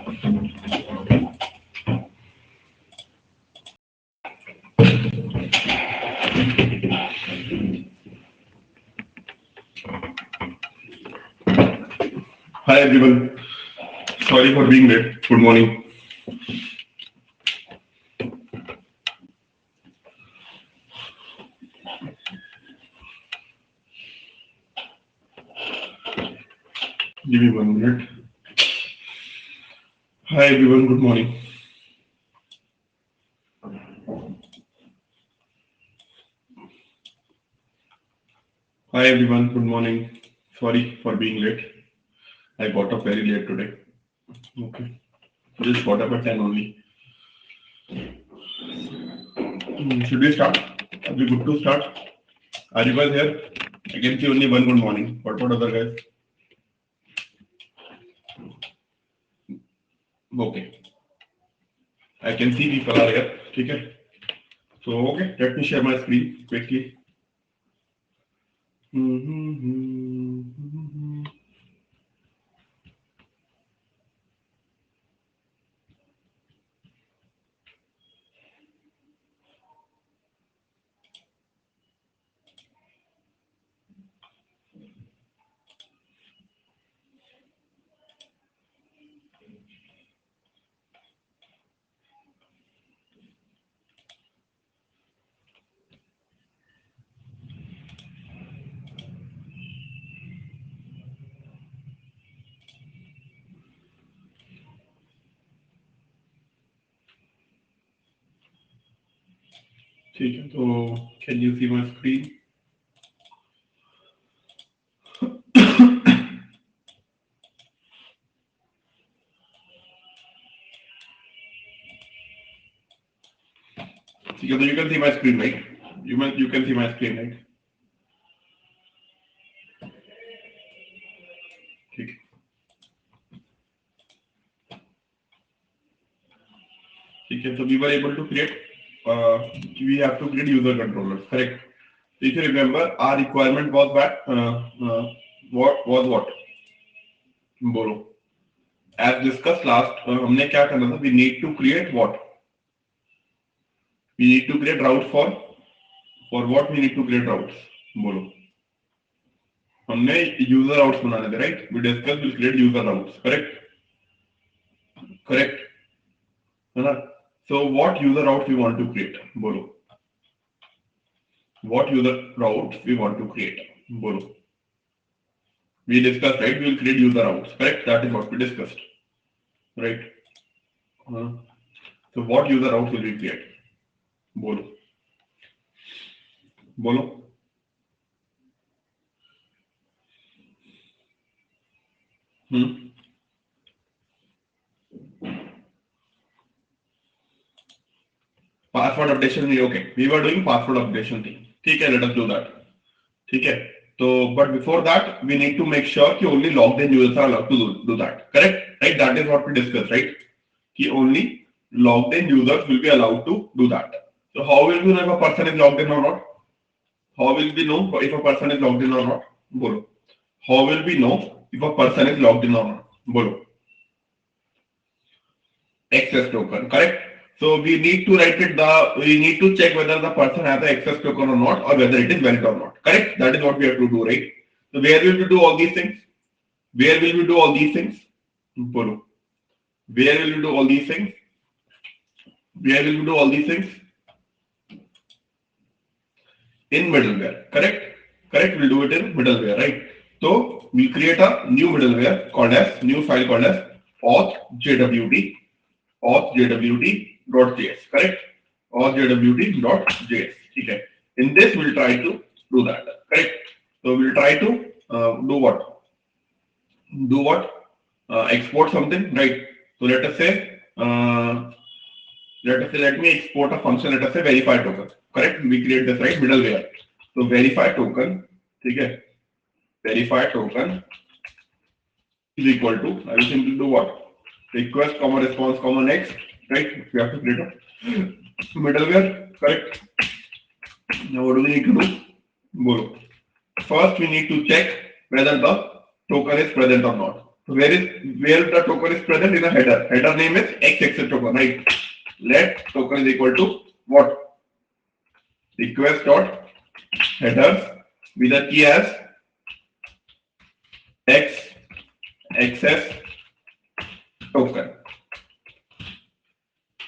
Hi everyone. Sorry for being late. Good morning. Give me 1 minute. Hi everyone. Good morning. Hi everyone. Good morning. Sorry for being late. I got up very late today. Okay. Just got up at 10 only. Should we start? Are we good to start? Are you guys here? I can see only one good morning. What about other guys? Okay. I can see people are here. Okay. So okay, let me share my screen quickly. ठीक है तो can you see my screen? ठीक है तो you can see my screen right? You can see my screen right? ठीक है ठीक है so we were able to create we have to create user controllers correct? So if you remember our requirement was that what was what? बोलो as discussed last हमने क्या करना था we need to create what? We need to create routes for what we need to create routes बोलो हमने user routes बनाने थे right? We discussed we'll create user routes correct है ना? So what user routes we want to create बोलो what user routes we want to create बोलो we discussed right we will create user routes correct that is what we discussed right so what user routes will we create बोलो बोलो password updation भी okay we were doing password updation थी ठीक है let us do that ठीक है तो but before that we need to make sure कि only logged in users are allowed to do that correct right that is what we discuss right कि only logged in users will be allowed to do that so how will we know if a person is logged in or not how will we know if a person is logged in or not bolo how will we know if a person is logged in or not bolo access token correct so we need to write it we need to check whether the person has the access token or not or whether it is valid or not correct that is what we have to do right so where will we do all these things where will we do all these things bolo where will we do all these things where will we do all these things in middleware correct we'll do it in middleware right so we'll create a new middleware called as new file called as authjwt.js correct authjwt.js okay in this we'll try to do that correct so we'll try to do what export something right so let me export a function let us say verify token correct we create this right middleware so verify token okay verify token is equal to I will simply do what request comma response comma next right we have to create a middleware correct now what do we need to do Bolo. First we need to check whether the token is present or not where the token is present in a header. Header name is XXS token, right? Let token is equal to what? Request dot headers with a key as X access token.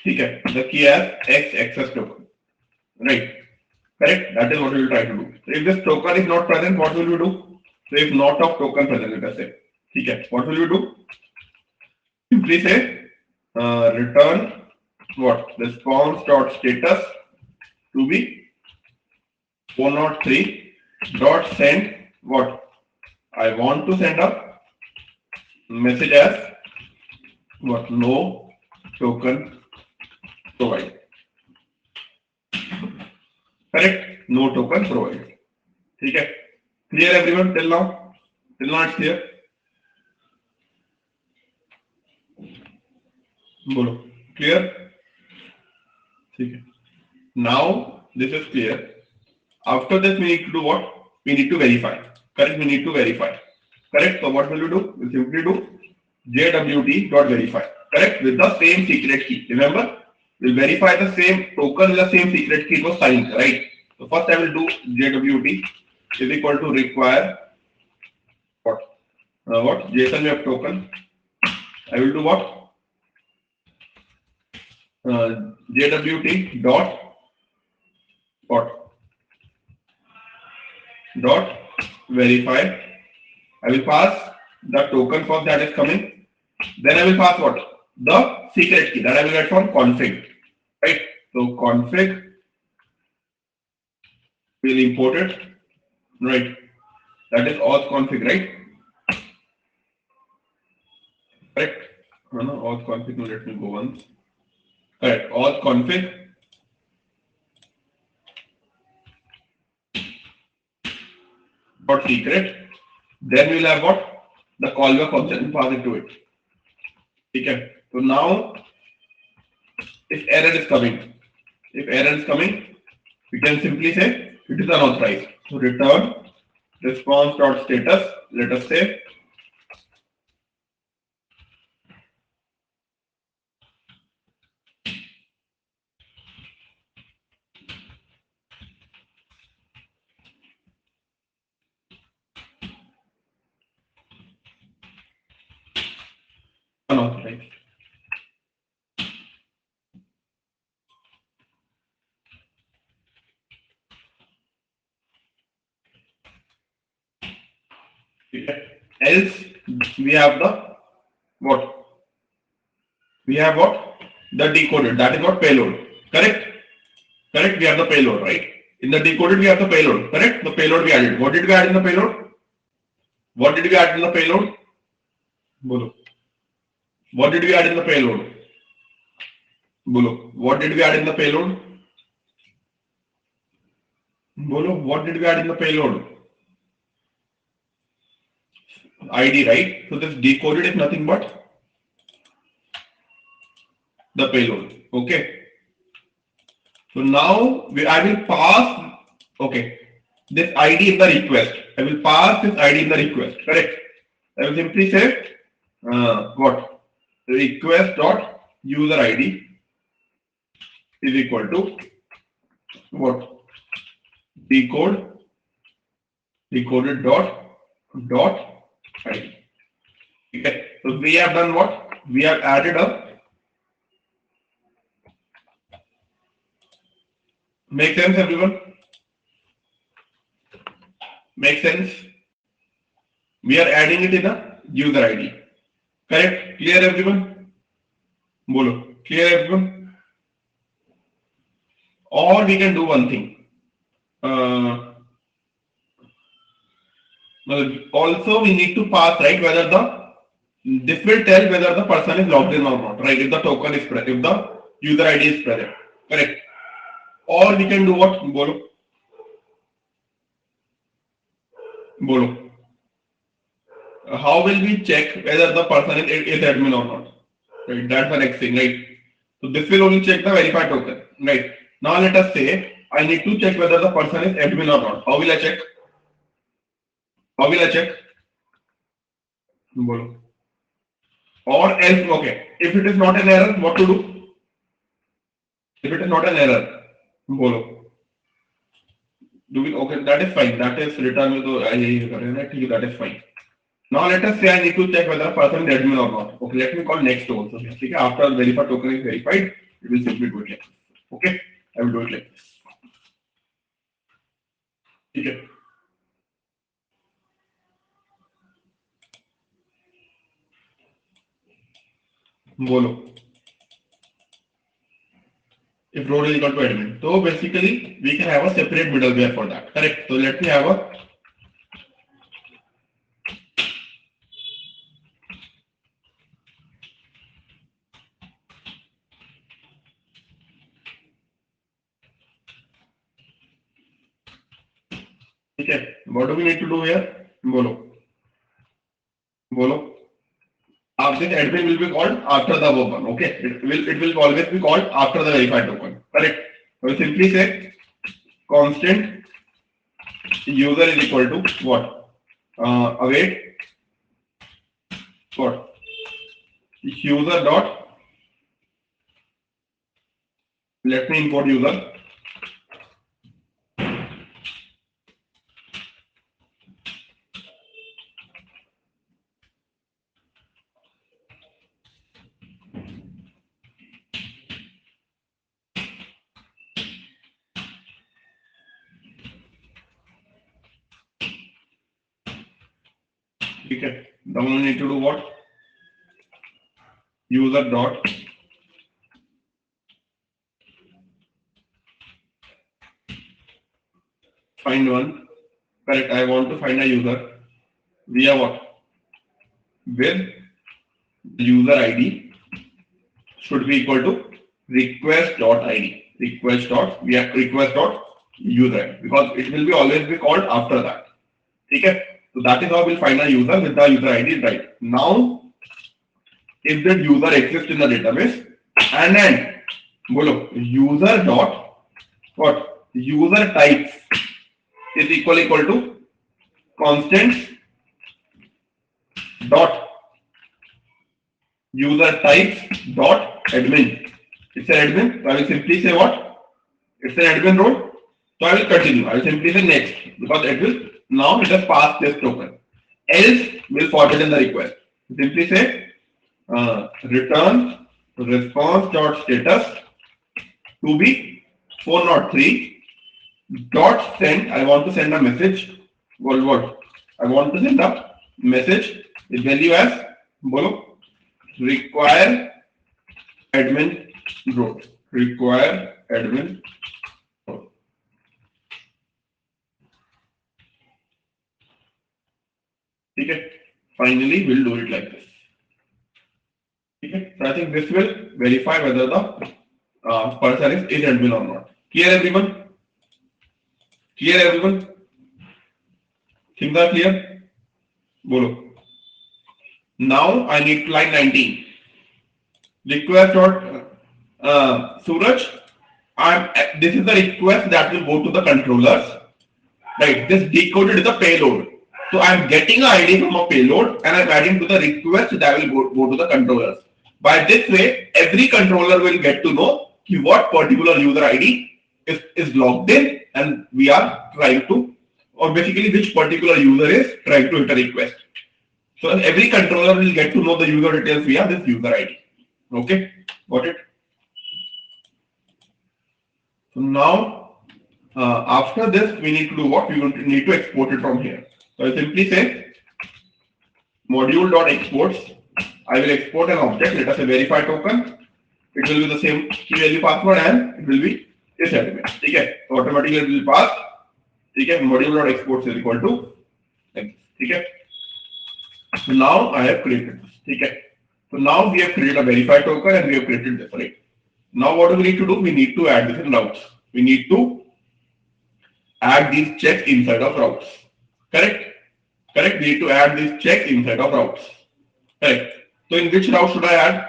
Okay, the key as X access token, right? Correct. That is what we will try to do. So if this token is not present, what will we do? So if not of token present, let us say. Okay, what will we do? Simply say return what? Response dot status to be 403 dot send what? I want to send a message as what? No token provided. Correct? No token provided. Okay. Clear everyone till now? Till now it's clear? Bolo. Clear? Okay. Now this is clear. After this we need to do what? We need to verify. Correct? We need to verify. Correct? So what will we do? We simply do jwt.verify. Correct? With the same secret key. Remember? We'll verify the same token with the same secret key. It was signed, right? So first I will do jwt is equal to require what? What? JSON web token. I will do what? jwt dot what? Dot verify. I will pass the token first that is coming. Then I will pass what? The secret key that I will get from config. Right? So config will import it. Right? That is auth config, right? Correct? No, auth config. No, let me go once. Correct. Auth config. Dot secret. Then we will have what? The callback function. Pass it to it. Okay. So now, if error is coming, we can simply say it is unauthorized. So return response dot status. Let us say unauthorized. Okay. Else we have the what? We have what? The decoded. That is what? Payload. Correct? Correct? We have the payload, right? In the decoded we have the payload. Correct? The payload we added. What did we add in the payload? What did we add in the payload? Bolo. What did we add in the payload? Bolo. What did we add in the payload? Bolo. What did we add in the payload? ID, right? So this decoded is nothing but the payload. Okay. So now I will pass, okay, this ID in the request. I will pass this ID in the request. Correct. I will simply say what? Request dot user ID is equal to what? Decoded dot ID. Okay. So we have done what? We have added a. Make sense, everyone? Make sense? We are adding it in a user ID. Correct? Clear, everyone? Bolo. Clear, everyone? Or we can do one thing. Also, we need to pass, right, whether this will tell whether the person is logged in or not, right? If the token is present, if the user ID is present. Correct? Or we can do what? Bolo. Bolo. How will we check whether the person is admin or not? Right, that's the next thing, right? So this will only check the verified token, right? Now let us say I need to check whether the person is admin or not. How will I check? How will I check? Bolo. or else, okay, if it is not an error, what to do? If it is not an error, bolo, do we, okay, that is fine, that is return में तो यही करें ना, ठीक है, that is fine. Now let us say I need to check whether a person is admin or not. Okay, let me call next also. Okay, after verify token is verified, it will simply do it like this. Okay, I will do it like this. Okay. बोलो. If road is equal to admin, so basically we can have a separate middleware for that. Correct. So let me have a okay. What do we need to do here? बोलो. बोलो. This admin will be called after the above one. Okay. It will always be called after the verified token. Correct. So we simply say constant user is equal to what? Await what? User dot. Let me import user. Okay. Now we need to do what? User dot find one. Correct. I want to find a user via what? With user ID should be equal to request dot ID. Request dot we have request dot user ID, because it will be always be called after that. Okay. So that is how we'll find a user with the user ID, right? Now, if that user exists in the database, and then bolo, user dot what? User type is equal to constant dot user type dot admin. It's an admin, so I will simply say what? It's an admin role. So I will continue. I will simply say next, because it will now it has passed this token. Else will forbidden the request. Simply say return response dot status to be 403 dot send. I want to send a message. What? I want to send a message with value as bolo, require admin role. Require admin role. Okay. Finally, we'll do it like this. Okay. So I think this will verify whether the person is admin or not. Clear, everyone? Clear, everyone? Things are clear? Bolo. Now I need to line 19. Request dot Suraj. This is the request that will go to the controllers. Right. This decoded is a payload. So I'm getting an ID from a payload and I'm adding to the request that will go to the controllers. By this way, every controller will get to know what particular user ID is logged in, and we are trying to, or basically which particular user is trying to hit a request. So every controller will get to know the user details via this user ID. Okay, got it? So now, after this, we need to do what? We need to export it from here. So I simply say module.exports. I will export an object, let us say verify token. It will be the same key value password and it will be this element. Okay, so automatically it will pass. Okay, module.exports is equal to like this. Okay. So now I have created this. Okay. So now we have created a verify token and we have created this, right? Now what do we need to do? We need to add this in routes. We need to add these checks inside of routes. Correct? Correct? We need to add these checks inside of routes. Correct. So in which route should I add?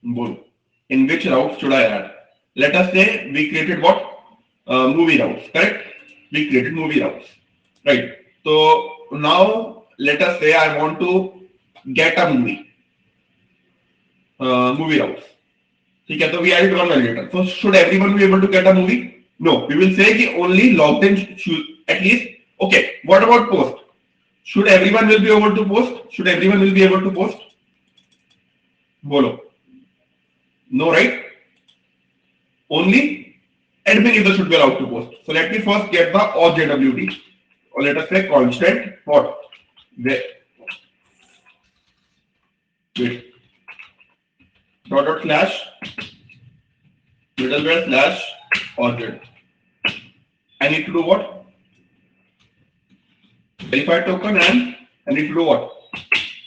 In which route should I add? Let us say we created what? Movie routes. Correct? We created movie routes. Right. So now let us say I want to get a movie. movie routes. ठीक है, तो we added one validator. So should everyone be able to get a movie? No, we will say कि only logged in should at least. Okay, what about post? Should everyone will be able to post? Should everyone will be able to post? बोलो. No, right? Only admin user should be allowed to post. So let me first get the OJWT, or let us say constant what? The wait. Dot slash middleware slash OJ. I need to do what? Verify token, and I need to do what?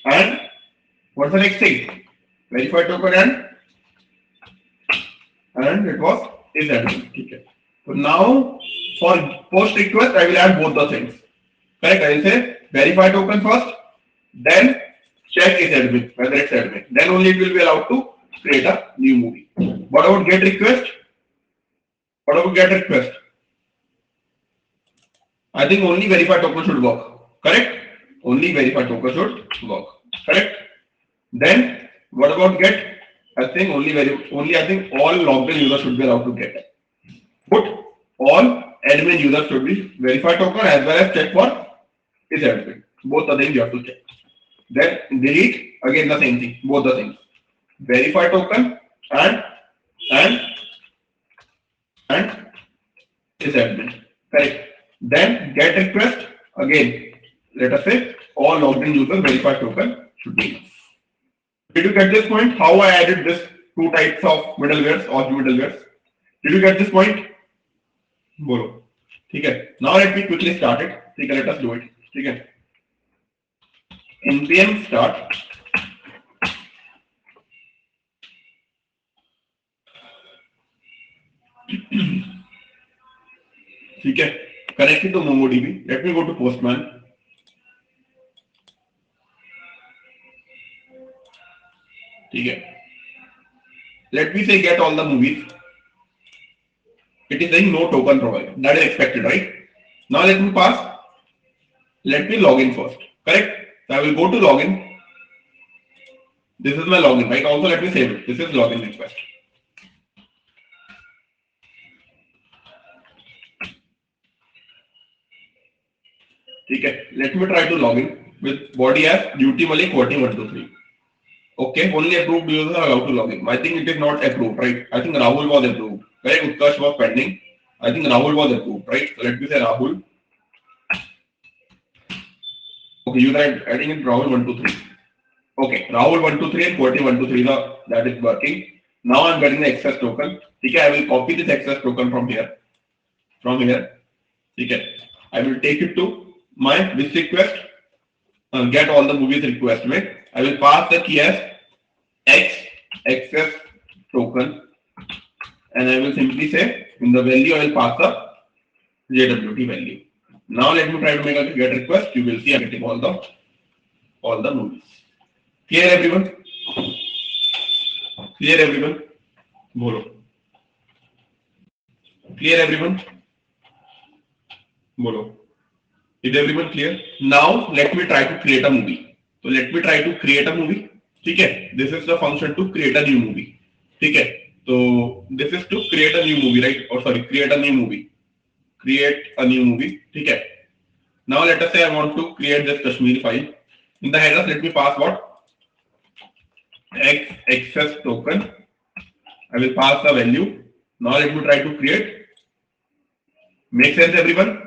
And what's the next thing? Verify token and it was is admin. Okay. So now for post request, I will add both the things. Correct? I will say verify token first, then check is admin, whether it's admin. Then only it will be allowed to create a new movie. What about get request? What about get request? I think only verify token should work. Correct? Only verify token should work. Correct? Then what about get? I think only I think all logged in users should be allowed to get. Put all admin users should be verify token as well as check for is admin. Both the things you have to check. Then delete again the same thing, both the things. Verify token and and and is admin. Correct. Then get request again. Let us say all logged in users verify token should be enough. Did you get this point? How I added this two types of middlewares or middlewares? Did you get this point? बोलो. ठीक है. Now let me quickly start it. ठीक है. Let us do it. ठीक है. npm start ठीक है. Connected to MongoDB. Let me go to Postman. ठीक है. Let me say get all the movies. It is saying no token provided. That is expected, right? Now let me pass. Let me log in first. Correct? So I will go to login. This is my login, right? Also let me save it. This is login request. Okay, let me try to log in with body as duty Malik 123. Okay, only approved users are allowed to log in. I think it is not approved, right? I think Rahul was approved. Correct? Utkarsh was pending. I think Rahul was approved, right? So let me say Rahul. Okay, you are adding in Rahul 123. Okay, Rahul 123 and 123 that is working. Now I'm getting the access token. Okay, I will copy this access token from here. Okay, I will take it to my this request. Get all the movies request with. I will pass the key as X access token, and I will simply say in the value I will pass the JWT value. Now let me try to make a get request. You will see I'm getting all the movies. Clear everyone? Clear everyone? Bolo. Clear everyone? Bolo. Is everyone clear? Now let me try to create a movie. So let me try to create a movie. Okay. This is the function to create a new movie. Okay. So this is to create a new movie, right? Or sorry, create a new movie. Create a new movie. Okay. Now let us say I want to create this Kashmir file. In the header, let me pass what? X access token. I will pass the value. Now let me try to create. Make sense, everyone?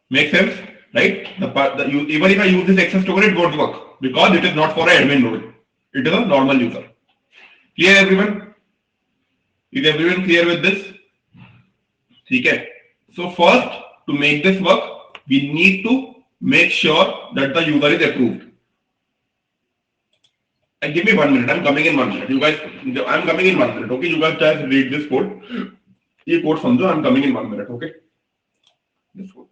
Make sense, right? Even if I use this access token, it won't work because it is not for an admin node. It is a normal user. Clear, everyone? Is everyone clear with this? Okay. So first, to make this work, we need to make sure that the user is approved. And give me 1 minute. I'm coming in 1 minute. You guys, I'm coming in 1 minute. Okay, you guys just read this code. This code समझो. I'm coming in 1 minute. Okay. This code.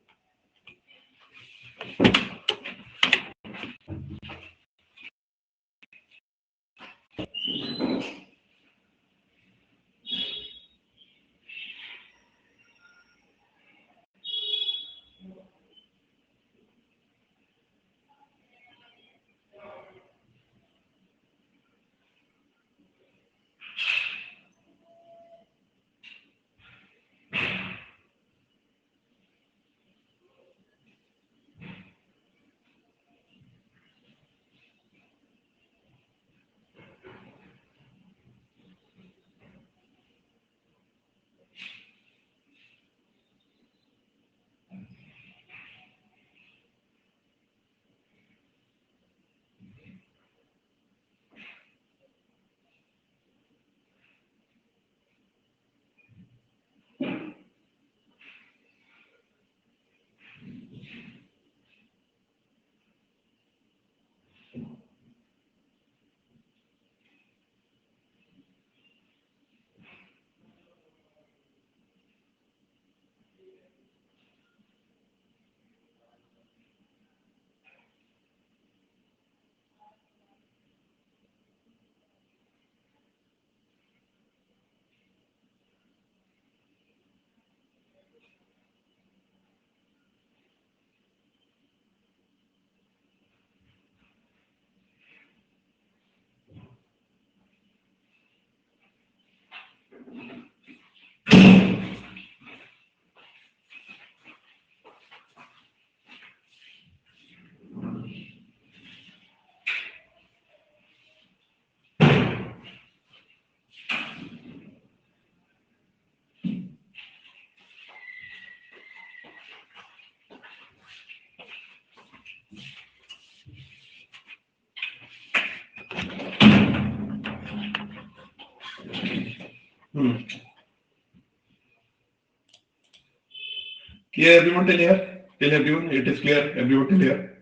Clear everyone till here? Till everyone? It is clear. Everyone till here?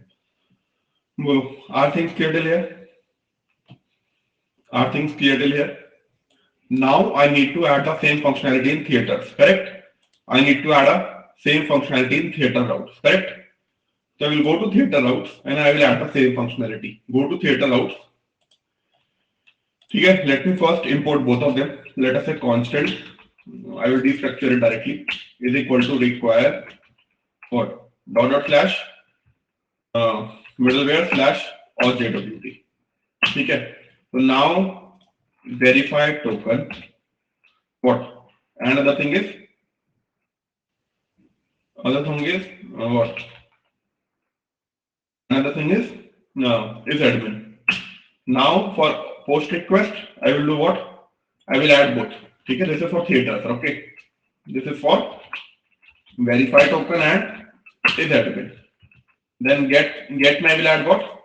Well, are things clear till here? Are things clear till here? Now I need to add the same functionality in theaters, correct? I need to add a same functionality in theater routes, correct? So I will go to theater routes and I will add the same functionality. Go to theater routes. Okay, let me first import both of them. Let us say constant. I will destructure it directly. Is equal to require what? Dot slash middleware slash or JWT. Okay. So now verify token. What? And other thing is what? Another thing is admin. Now for post request, I will do what? I will add both. Okay, this is for theaters. Okay, this is for verify token and is admin. Then get my will add what?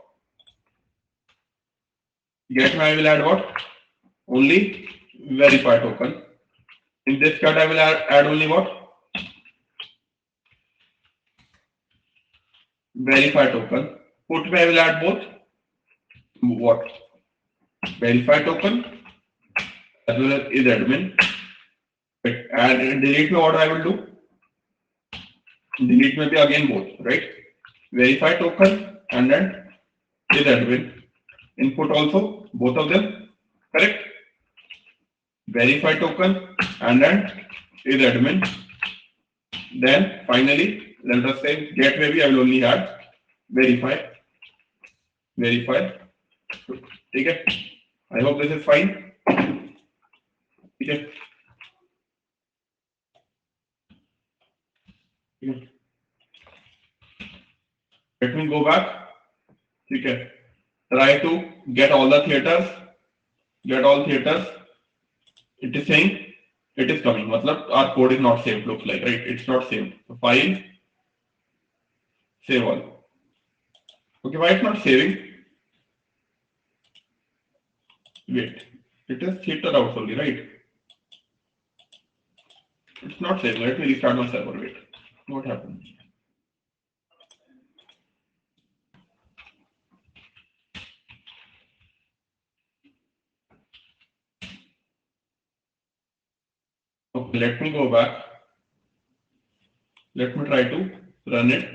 Get my will add what? Only verify token. In this cut, I will add only what? Verify token. Put me, I will add both. What? Verify token as well as is admin. And delete me, what I will do? Delete maybe again both, right? Verify token and then is admin. Input also, both of them, correct? Verify token and then is admin. Then finally, let us say get maybe I will only add verify. Okay. I hope this is fine. Okay. Let me go back. Okay. Try to get all the theaters. Get all theaters. It is saying it is coming. Matlab our code is not saved. Looks like, right? It's not saved. So file, save all. Okay. Why it's not saving? Wait. It is theater out only, right? It's not saving. Let me restart my server. Wait. What happened? Okay, let me go back. Let me try to run it.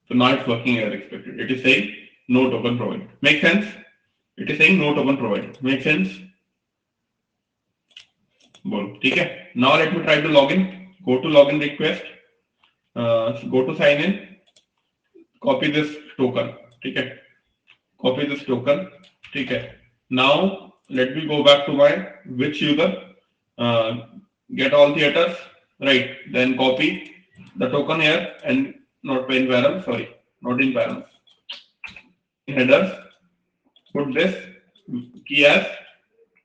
So now it's working as expected. It is saying no token provided. Make sense? It is saying no token provided. Make sense? Okay. Now let me try to log in. Go to login request. Go to sign in. Copy this token. Okay. Copy this token. Okay. Now let me go back to my which user. Get all theaters. Right. Then copy the token here and not in params. Sorry, not in params. In headers. Put this key as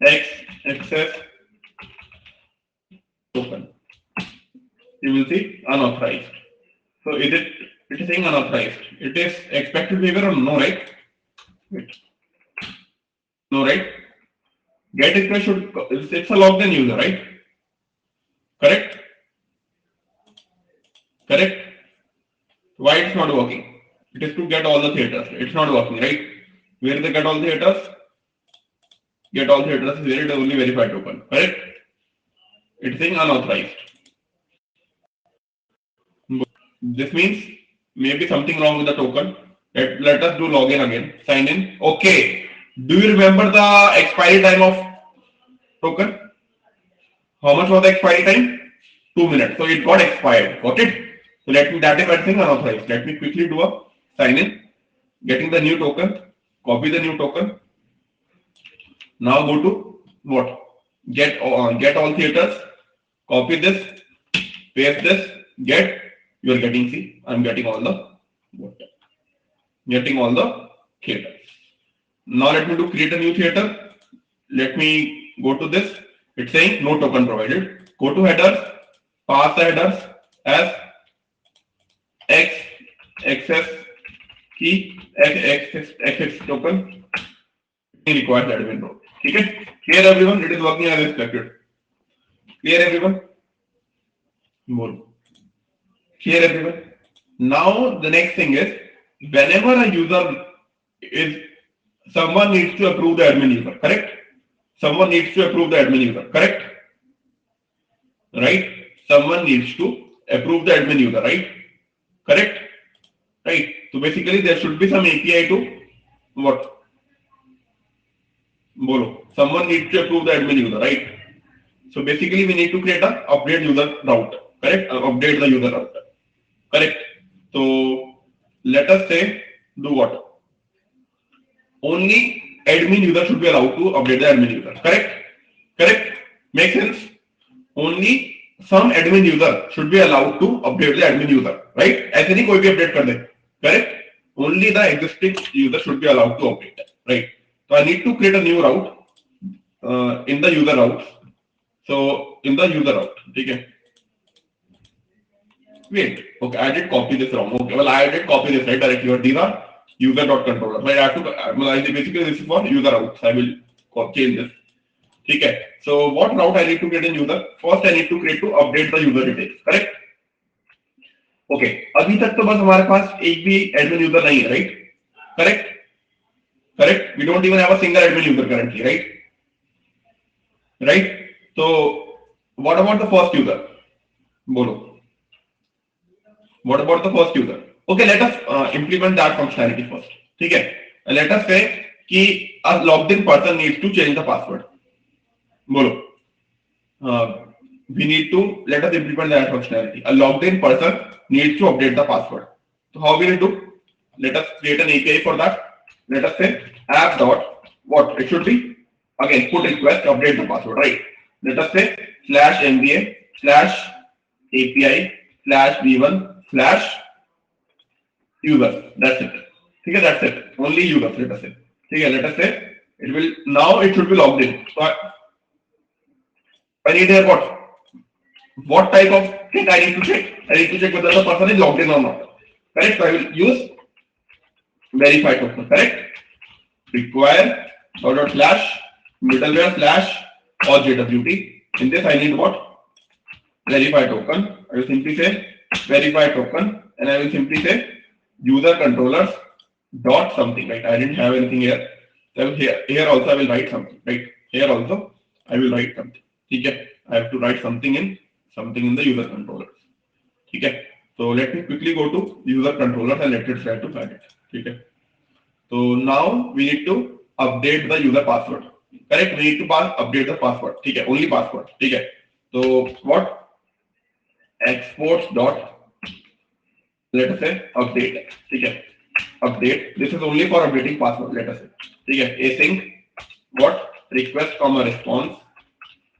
X access token. You will see unauthorized. So is it is saying unauthorized. It is expected behavior or no, right? Wait. No, right? Get request should it's a logged in user, right? Correct? Correct? Why it's not working? It is to get all the theaters. It's not working, right? Where they get all the theaters? Get all theaters is where it is only verified token. Correct? It's saying unauthorized. This means maybe something wrong with the token. Let us do login again. Sign in. Okay. Do you remember the expiry time of token? How much was the expiry time? 2 minutes. So it got expired. Got it? So that is one thing unauthorized. Let me quickly do a sign in. Getting the new token. Copy the new token. Now go to what? Get all theaters. Copy this. Paste this. Get. You are getting, see, I'm getting all the what? Getting all the theaters. Now let me do create a new theater. Let me go to this. It's saying no token provided. Go to headers. Pass the headers as X access key X token. Requires admin role. Okay. Here everyone, it is working as expected. Clear everyone? More. Clear everyone? Now the next thing is, whenever a user is, someone needs to approve the admin user, correct? Someone needs to approve the admin user, correct? Right? Someone needs to approve the admin user, right? Correct? Right? So basically there should be some API to what? Bolo. Someone needs to approve the admin user, right? So basically we need to create a update user route, correct? Update the user route, correct? So let us say do what? Only admin user should be allowed to update the admin user, correct? Correct? Make sense? Only some admin user should be allowed to update the admin user, right? ऐसे नहीं कोई भी update कर दे, correct? Only the existing user should be allowed to update, right? So I need to create a new route in the user route. So in the user route, okay. Wait, okay, I did copy this wrong. Okay, well I did copy this right directly. But these are user.controller. So I have to basically this is for user route. So I will change this. Okay. So what route I need to create in user? First I need to create to update the user details. Correct? Okay. अभी तक तो बस हमारे पास एक भी admin user नहीं है, right? Correct? Correct? We don't even have a single admin user currently, right? Right? So what about the first user? बोलो. What about the first user? Okay, let us implement that functionality first. ठीक है? Let us say कि a logged in person needs to change the password. बोलो. We need to let us implement that functionality. A logged in person needs to update the password. So how will it do? Let us create an API for that. Let us say app dot what it should be again put request update the password, right? Let us say /mba /API /v1 /user. That's it. Okay, that's it. Only user. Let us say. Okay, let us say it will now it should be logged in. So I need here what? What type of check I need to check? I need to check whether the person is logged in or not. Correct? So I will use verify token. Correct? Require dot slash middleware slash or JWT. In this I need what? Verify token. I will simply say verify token and I will simply say user controllers dot something. Right? I didn't have anything here. So here also I will write something. Right? Here also I will write something. Okay? I have to write something in the user controllers. Okay? So let me quickly go to user controllers and let it try to find it. Okay? So now we need to update the user password. Correct? We need to update the password. Okay? Only password. Okay? So what? Exports dot let us say update. Okay? Update. This is only for updating password. Let us say. Okay? Async what? Request comma response.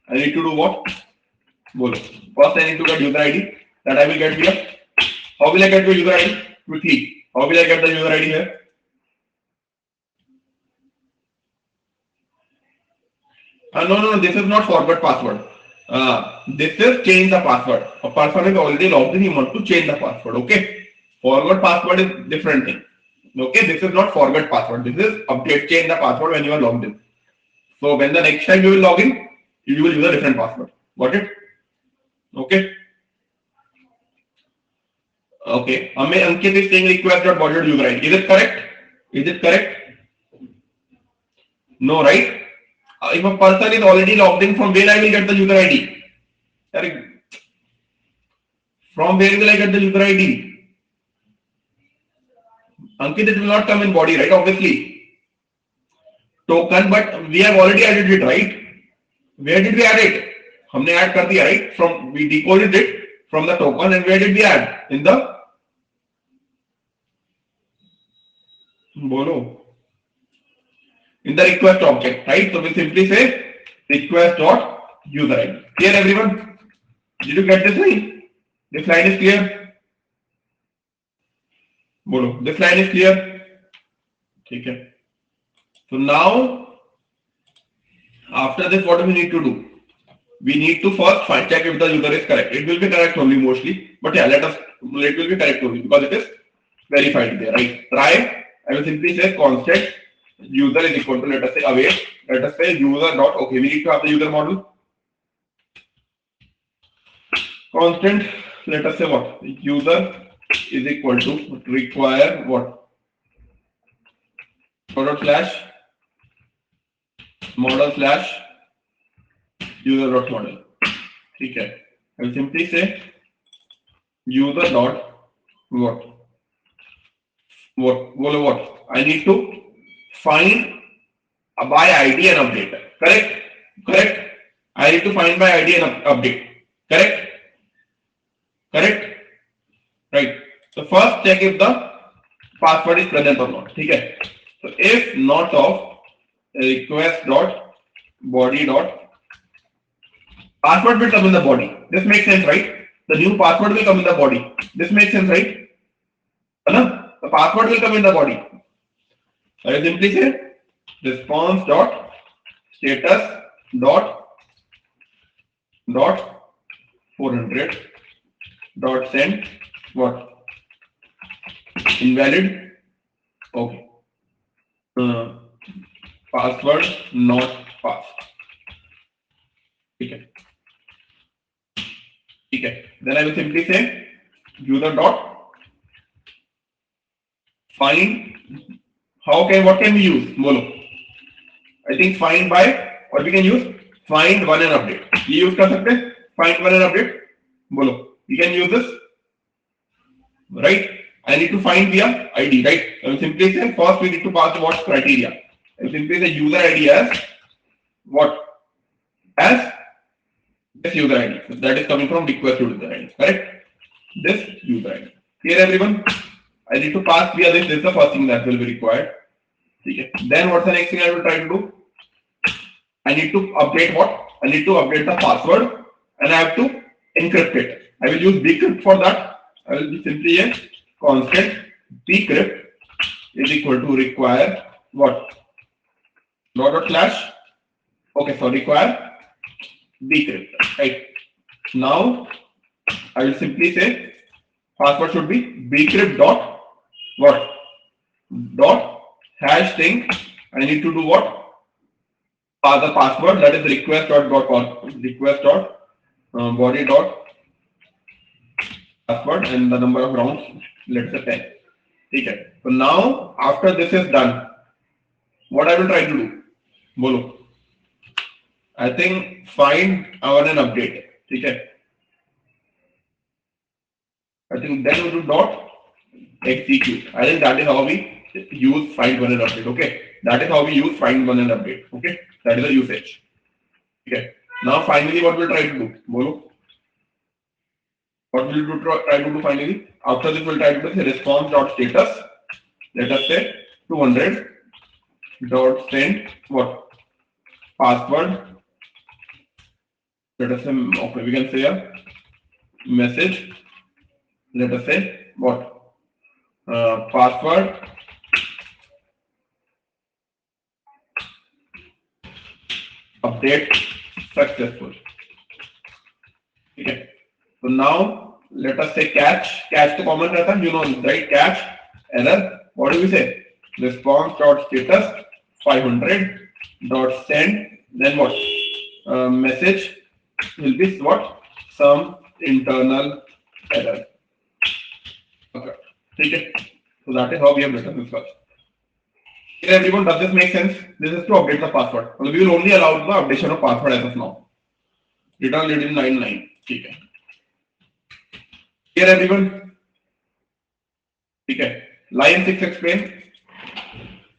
I need to do what? First, I need to get user ID that I will get here. How will I get the user ID? Quickly. How will I get the user ID here? No, this is not forgot password. This is change the password. A person is already logged in, he wants to change the password. Okay. Forgot password is different thing. Okay, this is not forgot password. This is update change the password when you are logged in. So when the next time you will log in, you will use a different password. Got it? Okay. Okay. Ankit is saying request.budget user ID. Is it correct? Is it correct? No, right? If a person is already logged in, from where I will get the user ID? From where will I get the user ID? Ankit, it will not come in body, right? Obviously. Token, but we have already added it, right? Where did we add it? हमने add कर दिया, right? From we decoded it from the token, and where did we add? In the बोलो. In the request object, right? So we simply say request dot user ID. Clear, everyone? Did you get this line? This line is clear. बोलो. This line is clear. ठीक है. So now, after this, what do we need to do? We need to first check if the user is correct. It will be correct only mostly, but yeah, it will be correct only because it is verified there, right? Try. I will simply say constant user is equal to, let us say await. Let us say user dot. Okay, we need to have the user model. constant, let us say what? User is equal to require what? Product slash model slash user dot model. Okay. I will simply say user dot what? What? I need to find by ID and update. Correct? Correct? I need to find by ID and update. Correct? Correct? Right. So first check if the password is present or not. Okay. So if not of request dot body dot password will come in the body. This makes sense, right? The new password will come in the body. This makes sense, right? The password will come in the body. I will simply say response dot status dot 400 dot send what? Invalid. Okay. Password not passed. Okay. Okay. Then I will simply say user dot find. What can we use? Bolo. I think find by, or we can use find one and update. ये use कर सकते हैं find one and update. बोलो. We can use this, right? I need to find via ID, right? I will simply say first we need to pass the what criteria. I will simply say user ID as what? As this user ID. So that is coming from request user ID, correct? This user ID. Clear everyone? I need to pass via this. This is the first thing that will be required. Okay. Then what's the next thing I will try to do? I need to update what? I need to update the password and I have to encrypt it. I will use bcrypt for that. I will be simply a constant bcrypt is equal to require what? Dot slash. Okay, so require bcrypt. Right. Now I will simply say password should be bcrypt dot what? Dot hash thing. I need to do what? The password, that is request dot body dot password and the number of rounds, let's say 10. Okay. So now after this is done, what I will try to do? Bolo. I think find our an update. Okay. I think then we do dot execute. I think that is how we use find one and update. Okay. That is how we use find one and update. Okay. That is the usage. Okay. Now finally what we'll try to do? Bolo. What will we try to do finally? After this we'll try to do response dot status. Let us say 200 dot send what? Password. Let us say, okay, we can say a message. Let us say what? Password update successful. Okay. So now let us say catch. Catch the common रहता, you know, right? Catch error. What do we say? Response dot status 500 dot send. Then what? Message will be what? Some internal error. Okay. Okay. So that is how we have written this first. Okay, everyone, does this make sense? This is to update the password. So we will only allow the updation of password as of now. Return lead in 99. Okay. Here everyone. Okay. Line 6 explain.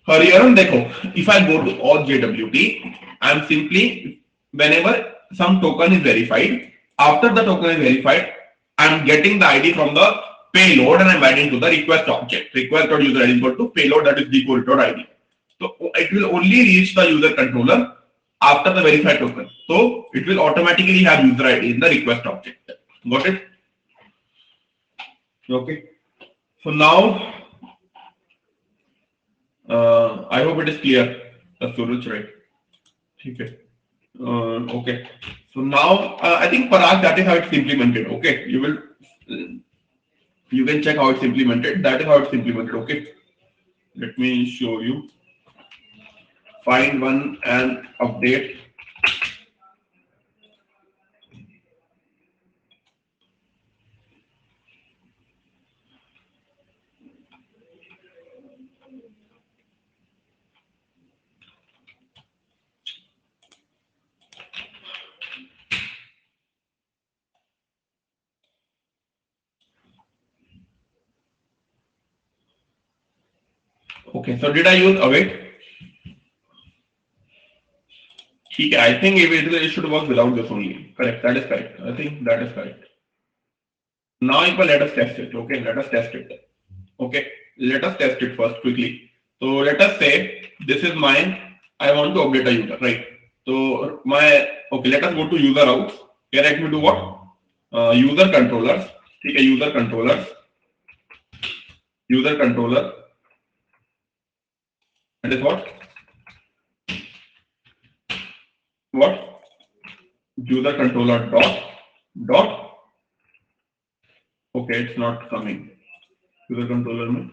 Here देखो, if I go to all JWT, I am simply whenever some token is verified, after the token is verified, I am getting the ID from the payload and I am adding to the request object. Request.user ID is equal to payload, that is default.id. So it will only reach the user controller after the verified token. So it will automatically have user ID in the request object. Got it? Okay. So now I hope it is clear. Suraj, right? Okay. Okay. So now I think Parag, that is how it's implemented. Okay. You can check how it's implemented. That is how it's implemented. Okay. Let me show you. Find one and update. Okay, so did I use await? Okay, I think it should work without this only. Correct, that is correct. I think that is correct. Now, let us test it. Okay, let us test it. Okay, let us test it first quickly. So let us say this is mine. I want to update a user, right? So okay, let us go to user routes. Here let me do what? User controllers. Okay, user controllers. User controller. That is what? What? User controller dot. Okay, it's not coming. User controller में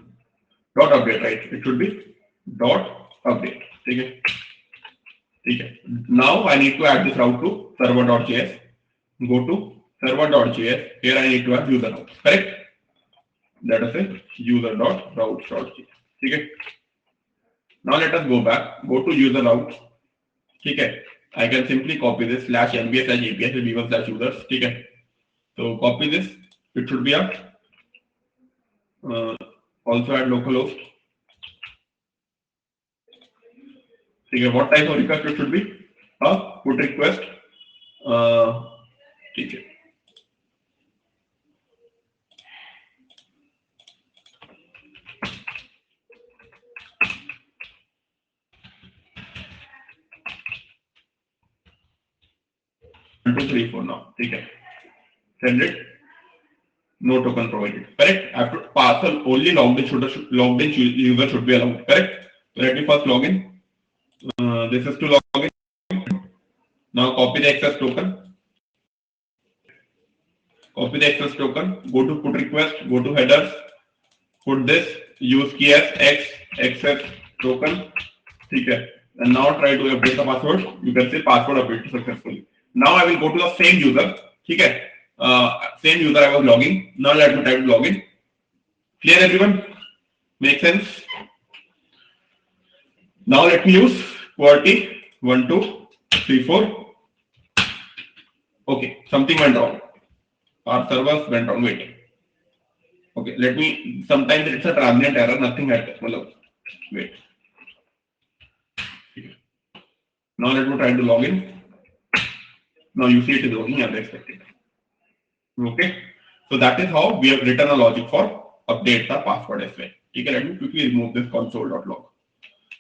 dot update, right? It should be dot update. Okay. Okay. Now I need to add this route to server.js. Go to server.js. Here I need to add user routes. Correct? Let us say user.routes.js. Okay. Now let us go back. Go to user routes. Okay. I can simply copy this /mbs/aps/v1/users. Okay. So copy this. It should be a also add localhost. Okay. What type of request it should be? A put request. Okay. 1, 2, 3, 4 now. Okay. Send it. No token provided. Correct. After parcel only logged in user should be allowed. Correct. So let me first log in. This is to log in. Now copy the access token. Copy the access token. Go to put request. Go to headers. Put this use key as x access token. Okay. And now try to update the password. You can say password updated successfully. Now I will go to the same user. Okay. Same user I was logging. Now let me try to log in. Clear everyone? Make sense? Now let me use QWERTY 1, 2, 3, 4. Okay, something went wrong. Our servers went wrong. Wait. Okay, let me. Sometimes it's a transient error. Nothing happened. Wait. Now let me try to log in. Now you see it is working as expected. Okay. So that is how we have written a logic for update the password as well. Okay, let me quickly remove this console.log.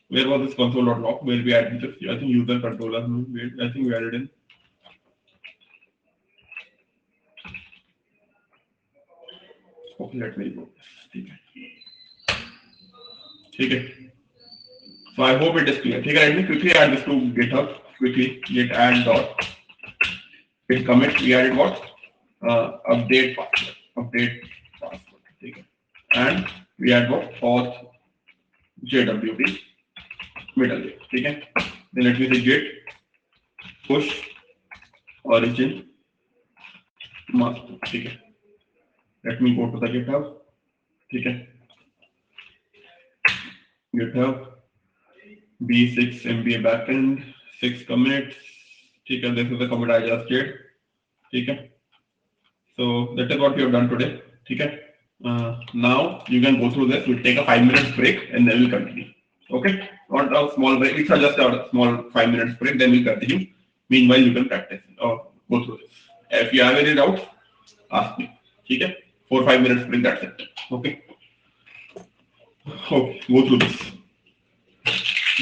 Where was this console.log? Where we added this? I think user controller. I think we added in. Okay, let me remove this. Okay. So I hope it is clear. Okay, let me quickly add this to GitHub. Quickly git add dot git commit. We added what? Update password. Update password. Okay. And we add what? Auth JWT middleware. Okay. Then let me say git push origin master. Okay. Let me go to the GitHub. Okay. GitHub B6 MBA backend 6 commits. Okay. This is the commit I just did. Okay. So that is what we have done today. Okay. Now you can go through this. We'll take a 5 minutes break and then we'll continue. Okay. Not a small break. It's just a small 5 minutes break. Then we'll continue. Meanwhile, you can practice or go through this. If you have any doubts, ask me. Okay. 4-5 minutes break. That's it. Okay. Okay. Go through this.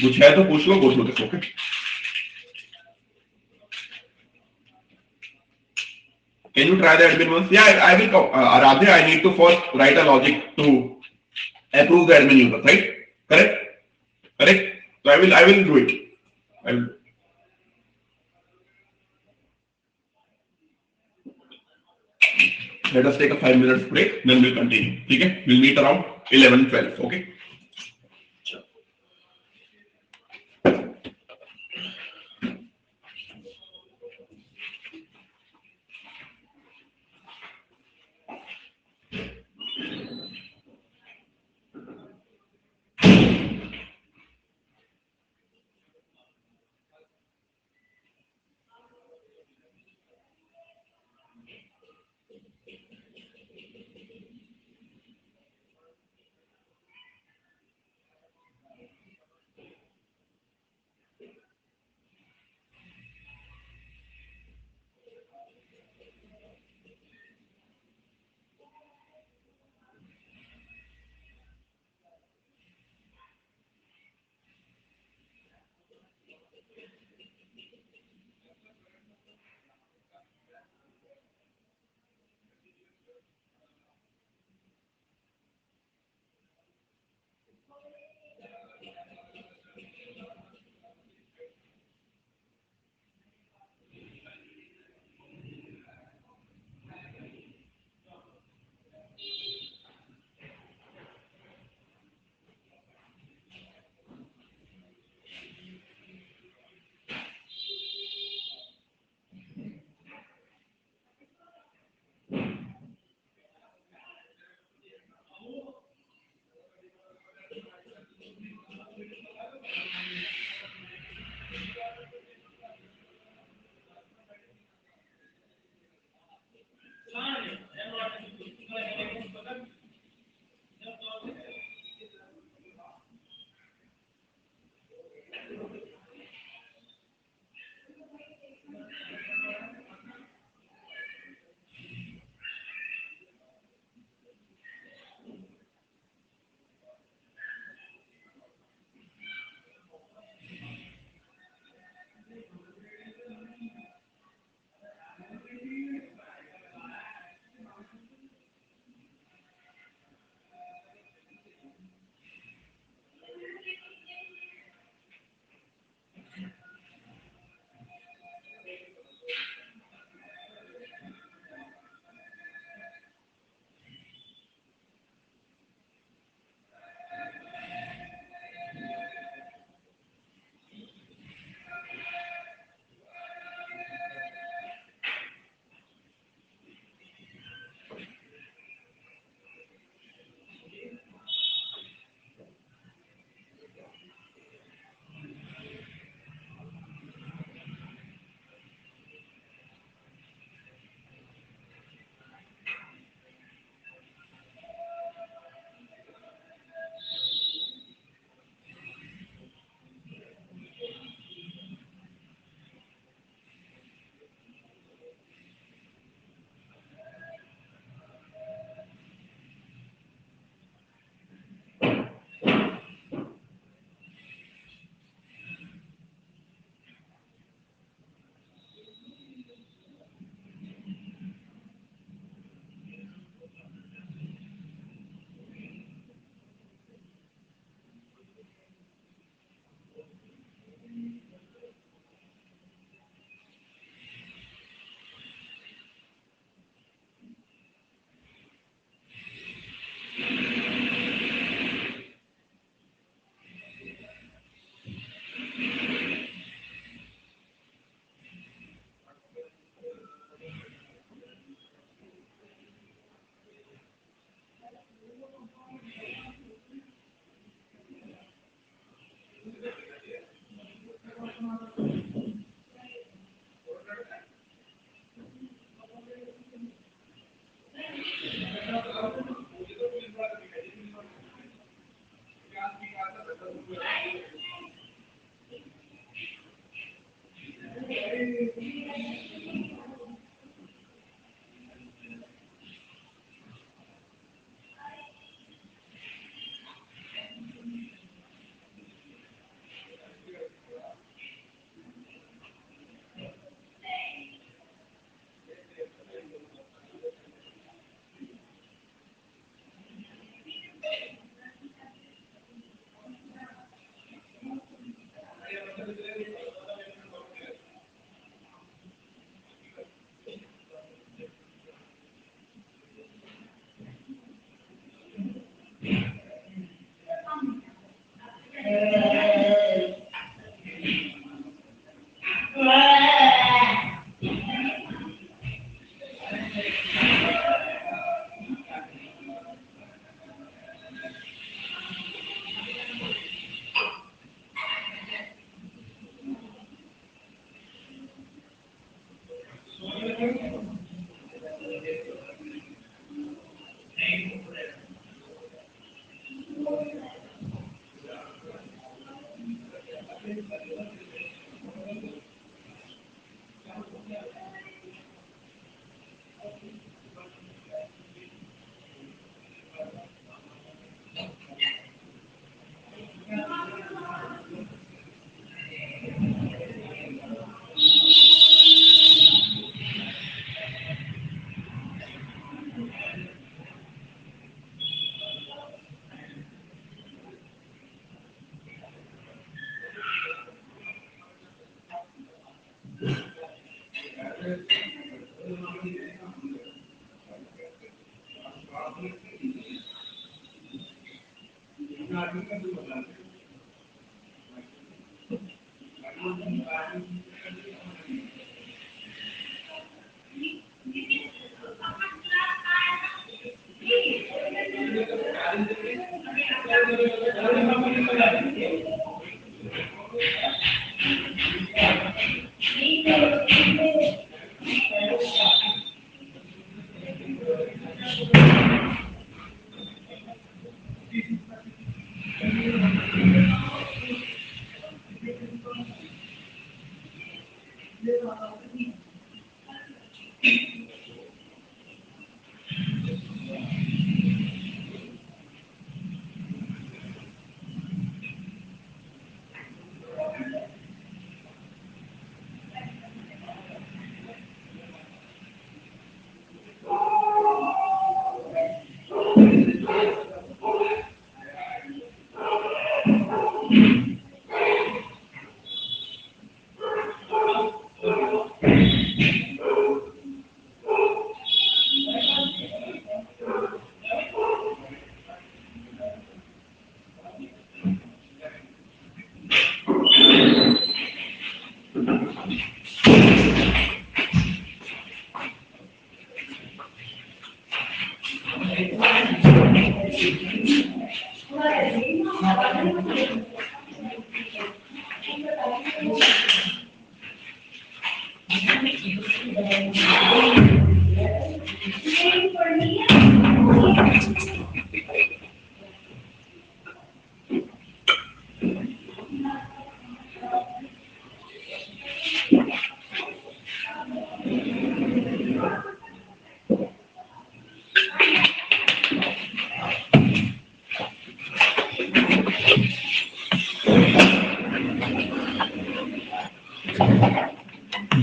कुछ है तो पूछ लो. Go through this. Okay. Can you try the admin once? Yeah, I will. Aradhya, I need to first write a logic to approve the admin user, right? Correct? Correct? So I will do it. I will. Let us take a 5 minutes break, then we'll continue. Okay? We'll meet around 11-12. Okay?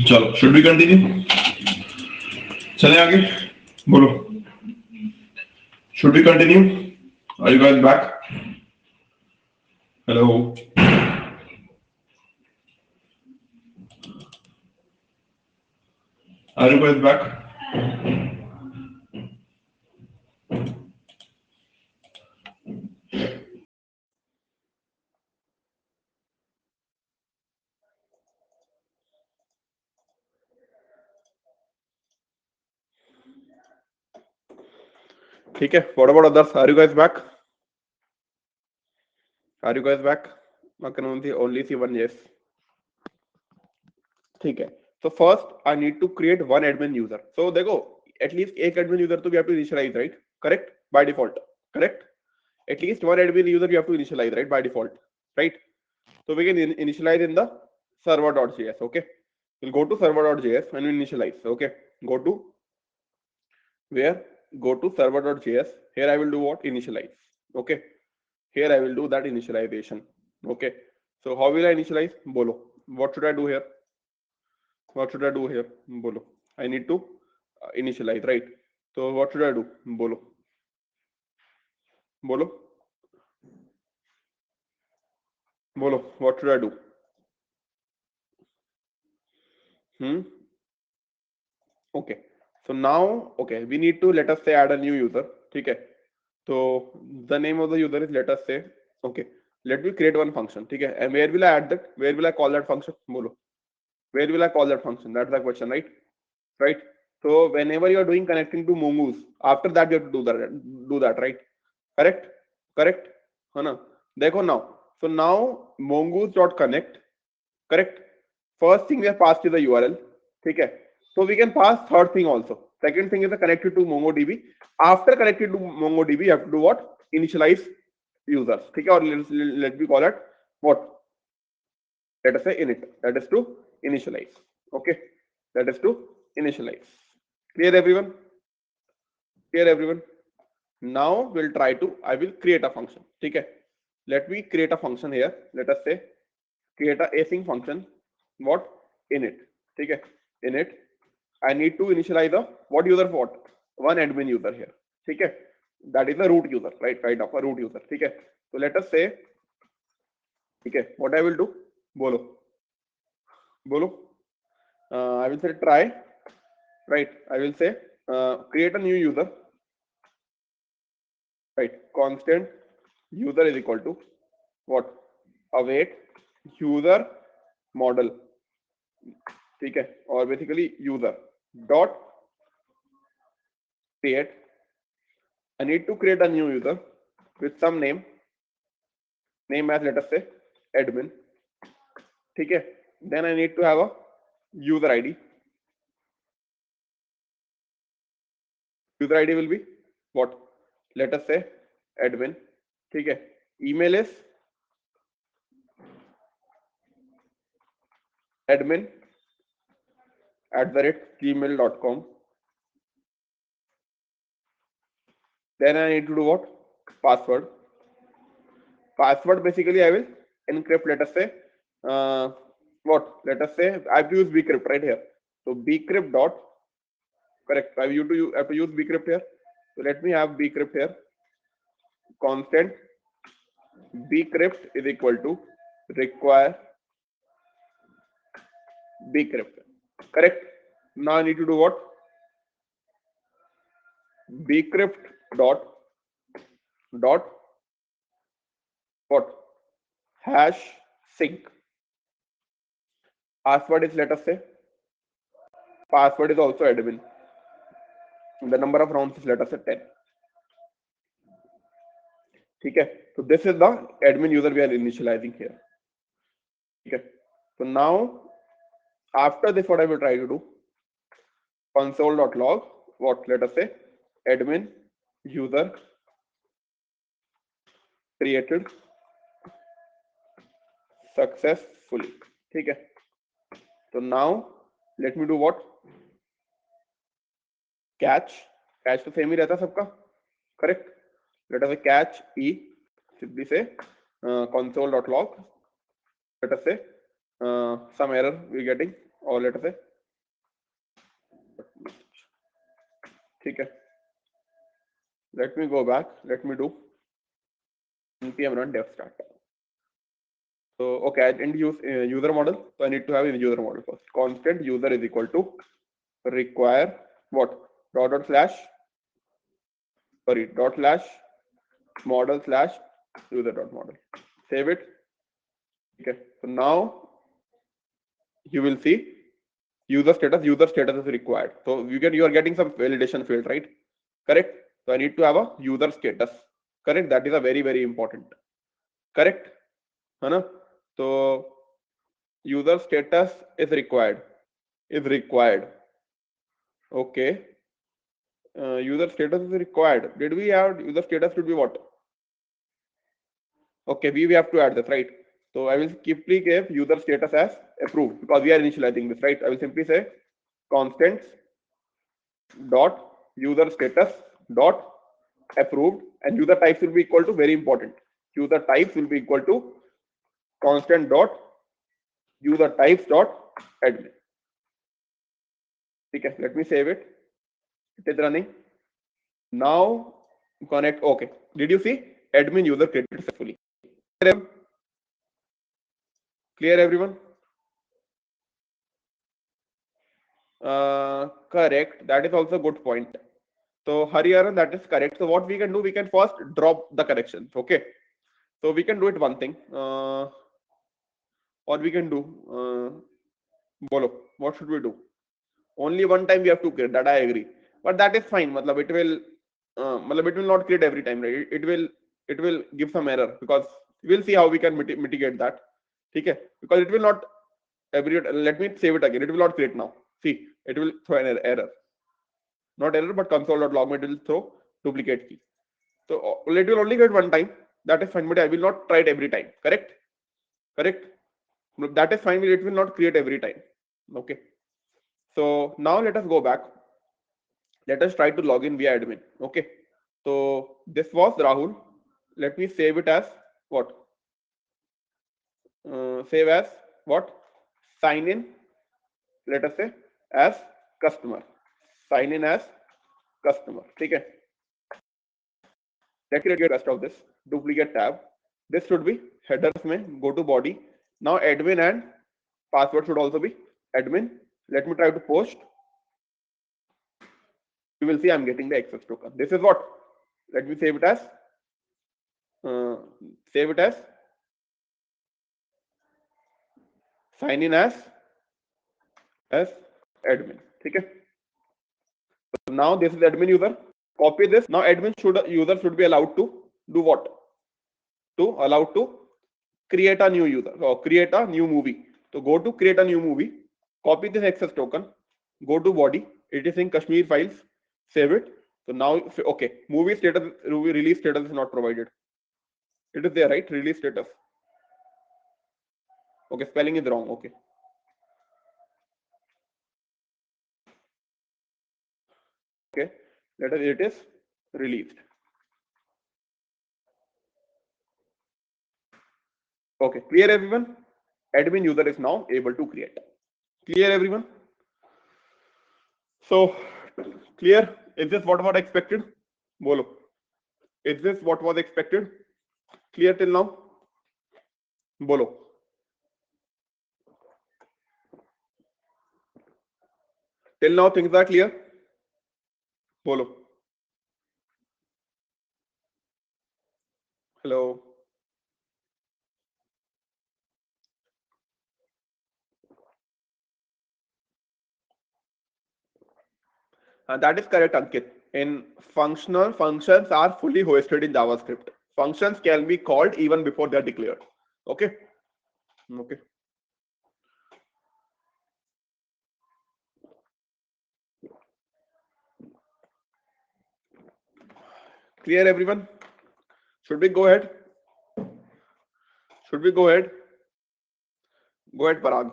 चलो, should we continue? चले आगे, बोलो. Should we continue? Are you guys back? Hello. Are you guys back? ठीक है. What about others? Are you guys back? Are you guys back? I can only see one yes. ठीक है. So first I need to create one admin user. So देखो, at least एक admin user तो we have to initialize, right? Correct? By default. Correct? At least one admin user you have to initialize, right? By default. Right? So we can initialize in the server.js. Okay. We'll go to server.js and we'll initialize. Okay. Go to where? Go to server.js. Here I will do what? Initialize. Okay. Here I will do that initialization. Okay. So how will I initialize? Bolo. What should I do here? What should I do here? Bolo. I need to initialize, right? So what should I do? Bolo. Bolo. Bolo. What should I do? Okay. So now, okay, we need to, let us say, add a new user. Okay. So the name of the user is, let us say, okay, let me create one function. Okay. And where will I add that? Where will I call that function? Bolo. Where will I call that function? That's the question, right? Right. So whenever you are doing connecting to Mongoose, after that you have to do that, right? Correct? Correct? Hana? Dekho now. So now mongoose.connect. Correct? First thing we have passed is the URL. Okay. So we can pass third thing also. Second thing is the connected to MongoDB. After connected to MongoDB, you have to do what? Initialize users. Okay. Or let me call it what? Let us say init. That is to initialize. Okay. That is to initialize. Clear everyone? Clear everyone? Now we'll try to, I will create a function. Okay. Let me create a function here. Let us say create a async function. What? Init. Okay. Init. I need to initialize a what user for what? One admin user here. Okay. That is a root user, right? Kind of a root user. Okay. So let us say, okay, what I will do? Bolo. Bolo. I will say try. Right. I will say create a new user. Right. Constant user is equal to what await user model, ठीक है, और basically user dot create. I need to create a new user with some name as let us say admin, ठीक है. Then I need to have a user ID. User ID will be what? Let us say admin, ठीक है. Email is admin@gmail.com. Then I need to do what? Password. Password basically I will encrypt. Let us say what? Let us say I have to use bcrypt right here. So bcrypt dot correct. I have to use bcrypt here. So let me have bcrypt here. Constant bcrypt is equal to require bcrypt. Correct. Now I need to do what? Bcrypt dot what? Hash sync. Password is let us say. Password is also admin. The number of rounds is let us say 10. Okay, so this is the admin user we are initializing here. Okay, so now after this, what I will try to do, console.log, what let us say admin user created successfully. Okay, so now let me do what? Catch तो same ही रहता सबका, correct? Let us say catch e, simply say console.log, let us say some error we getting, or let us say ठीक है. Let me go back, let me do npm run dev start. So okay, I didn't use user model, so I need to have a user model first. Constant user is equal to require what? Dot slash model slash user dot model. Save it. Okay, so now you will see user status is required. So you are getting some validation field, right? Correct. So I need to have a user status. Correct. That is a very, very important. Correct. Hana? So user status is required. Okay. User status is required. Did we have user status should be what? Okay, we have to add this, right? So I will simply give user status as approved because we are initializing this, right? I will simply say constants dot user status dot approved, and user types will be equal to, very important, user types will be equal to constant dot user types dot admin. Okay, let me save it. It is running now. Connect. Okay, did you see admin user created successfully? Clear everyone? Correct. That is also a good point. So Hariharan, that is correct. So what we can do, we can first drop the corrections. Okay. So we can do it one thing. Or we can do. Bolo, what should we do? Only one time we have to create. That I agree. But that is fine. Matlab it will not create every time, right? It will give some error because we'll see how we can mitigate that. Okay. Because it will not let me save it again. It will not create now. See, it will throw an error. Not error, but console.log it will throw duplicate key. So it will only get one time. That is fine, but I will not try it every time. Correct? Correct? That is fine. It will not create every time. Okay. So now let us go back. Let us try to log in via admin. Okay. So this was Rahul. Let me save it as what? Save as what? Sign in. Let us say as customer. Sign in as customer. Okay. Let's create the rest of this. Duplicate tab. This should be headers mein, go to body. Now admin and password should also be admin. Let me try to post. You will see I'm getting the access token. This is what? Let me save it as sign in as admin. Okay. So now this is admin user. Copy this. Now user should be allowed to do what? Allowed to create a new user or create a new movie. So go to create a new movie. Copy this access token. Go to body. It is in Kashmir files. Save it. So now, okay, movie status, release status is not provided. It is there, right? Release status. Okay, spelling is wrong. Okay. Okay, let us, it is released. Okay, clear everyone? Admin user is now able to create. Clear everyone? So, clear? Is this what was expected? Bolo. Is this what was expected? Clear till now? Bolo. Till now things are clear? Bolo. Hello. That is correct, Ankit. In functional, functions are fully hosted in JavaScript. Functions can be called even before they are declared. Okay. Okay. Clear everyone? Should we go ahead? Should we go ahead? Go ahead, Parag.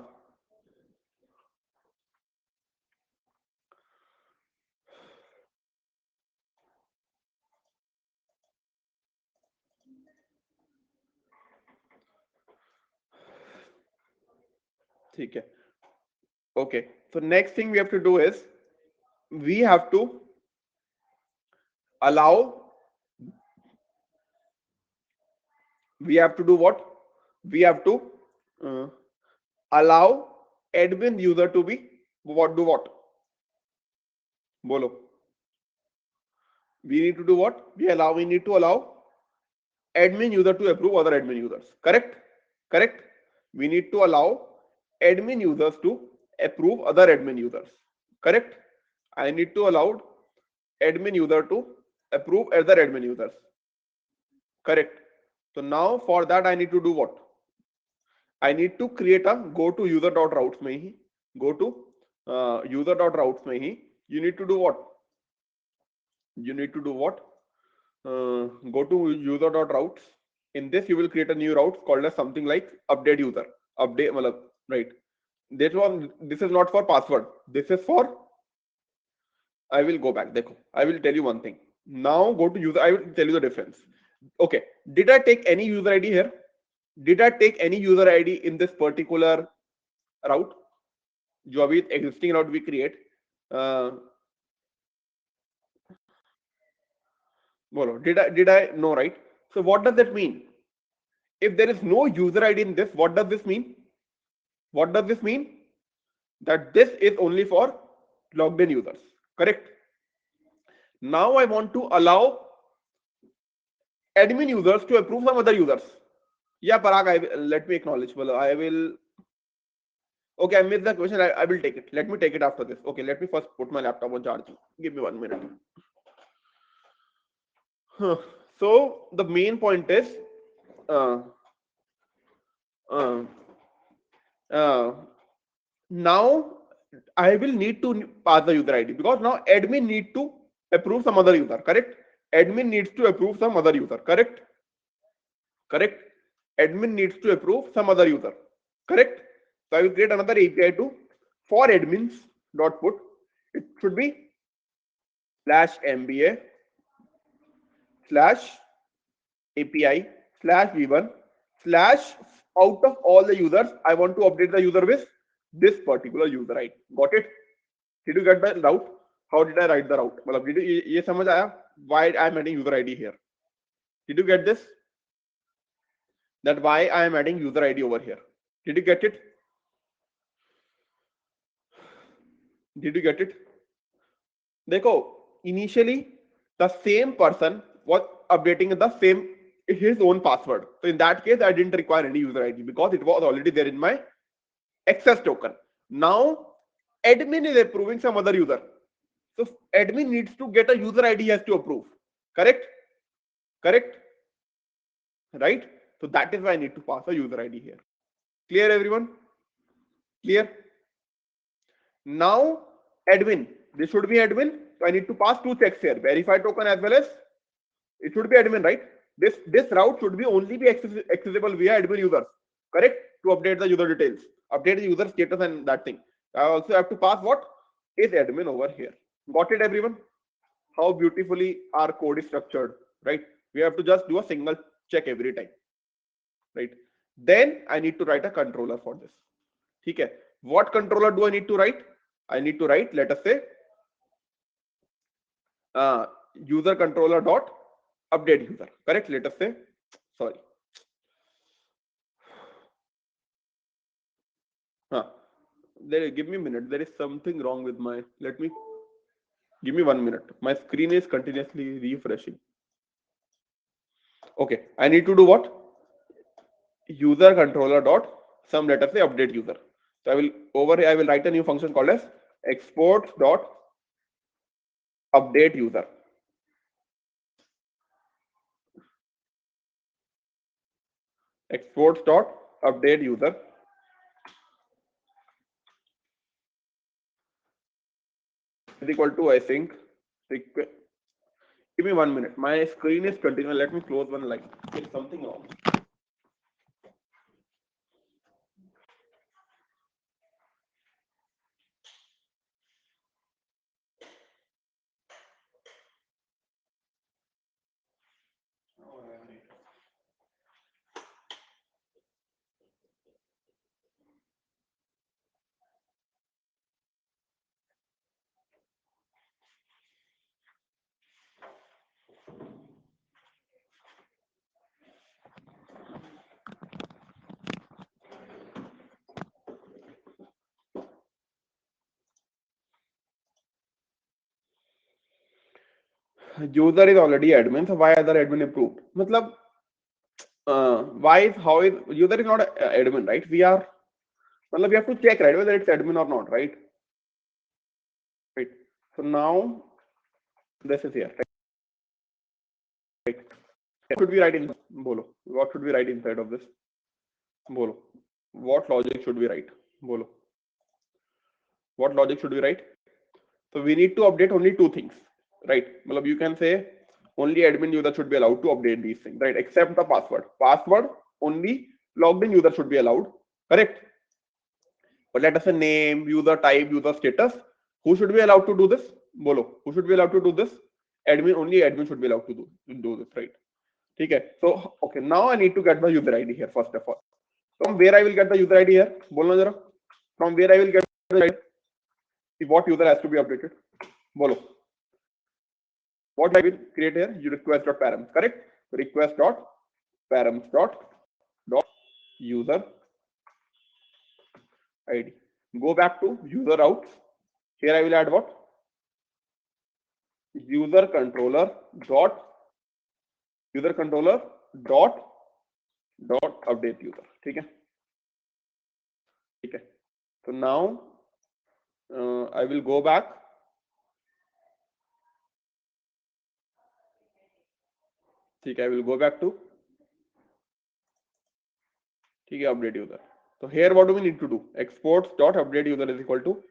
Okay. Okay. So next thing we have to do is we have to allow. We have to do what? We have to allow admin user to be what? Do what? Bolo. We need to do what? We need to allow admin user to approve other admin users. Correct? Correct? We need to allow admin users to approve other admin users. Correct? I need to allow admin user to approve other admin users. Correct? So now for that I need to do what? I need to create a go to user.routes mein hi. Go to user.routes mein hi. You need to do what? You need to do what? Go to user.routes. In this, you will create a new route called as something like update user. Update, right? This is not for password. This is for. I will go back. Dekho. I will tell you one thing. Now go to user. I will tell you the difference. Okay. Did I take any user ID here? Did I take any user ID in this particular route? जो अभी existing route we create. Bolo. Did I no, right? So what does that mean? If there is no user ID in this, what does this mean? What does this mean? That this is only for logged in users. Correct? Now I want to allow admin users to approve some other users. Yeah, Parag, let me acknowledge. Well, I will. Okay, I missed the question. I will take it. Let me take it after this. Okay, let me first put my laptop on charge. Give me 1 minute. So the main point is now I will need to pass the user ID because now admin need to approve some other user. Correct? Admin needs to approve some other user. Correct? Correct? Admin needs to approve some other user. Correct? So I will create another API to for admins dot put. It should be /MBA /API /v1 / out of all the users, I want to update the user with this particular user ID. Got it? Did you get the route? How did I write the route? मतलब did you ये समझ आया? Why I am adding user ID here? Did you get this? That why I am adding user ID over here? Did you get it? Did you get it? देखो, initially the same person was updating the same his own password. So in that case, I didn't require any user ID because it was already there in my access token. Now admin is approving some other user. So admin needs to get a user ID, he has to approve. Correct? Correct? Right? So that is why I need to pass a user ID here. Clear, everyone? Clear? Now admin, this should be admin. So I need to pass two checks here, verify token as well as it should be admin, right? This route should be only be accessible via admin users, correct? To update the user details, update the user status and that thing. I also have to pass what is admin over here. Got it, everyone? How beautifully our code is structured, right? We have to just do a single check every time, right? Then I need to write a controller for this. Okay. What controller do I need to write? I need to write, let us say, user controller dot update user, correct? Let us say, sorry. Give me a minute. There is something wrong with my, give me 1 minute. My screen is continuously refreshing. Okay, I need to do what? User controller dot some, let us say, update user. So I will, over here, I will write a new function called as export dot update user. Exports dot update user is equal to, I think, give me 1 minute. My screen is continuous. Let me close one line. There's something wrong. User is already admin, so why other admin approved? Matlab, why is, how is user is not admin, right? We are, matlab, we have to check, right, whether it's admin or not, right? Right. So now this is here, right? What should we write in Bolo? What should we write inside of this? Bolo. What logic should we write? Bolo. What logic should we write? So we need to update only two things, right? Matlab, you can say only admin user should be allowed to update these things, right? Except the password. Password only logged in user should be allowed, correct? But let us say name, user type, user status. Who should be allowed to do this? Bolo. Who should be allowed to do this? Admin, only admin should be allowed to do this, right? Okay. So, okay, now I need to get the user ID here, first of all. From where I will get the user ID here? Bolna jara. From where I will get the ID? What user has to be updated? Bolo. What I will create here? You request.params, correct? Request.params dot user ID. Go back to user routes. Here I will add what? User controller dot update user. ठीक है? So now I will go back. ठीक है? I will go back to ठीक है? Update user. So here what do we need to do? Exports dot update user is equal to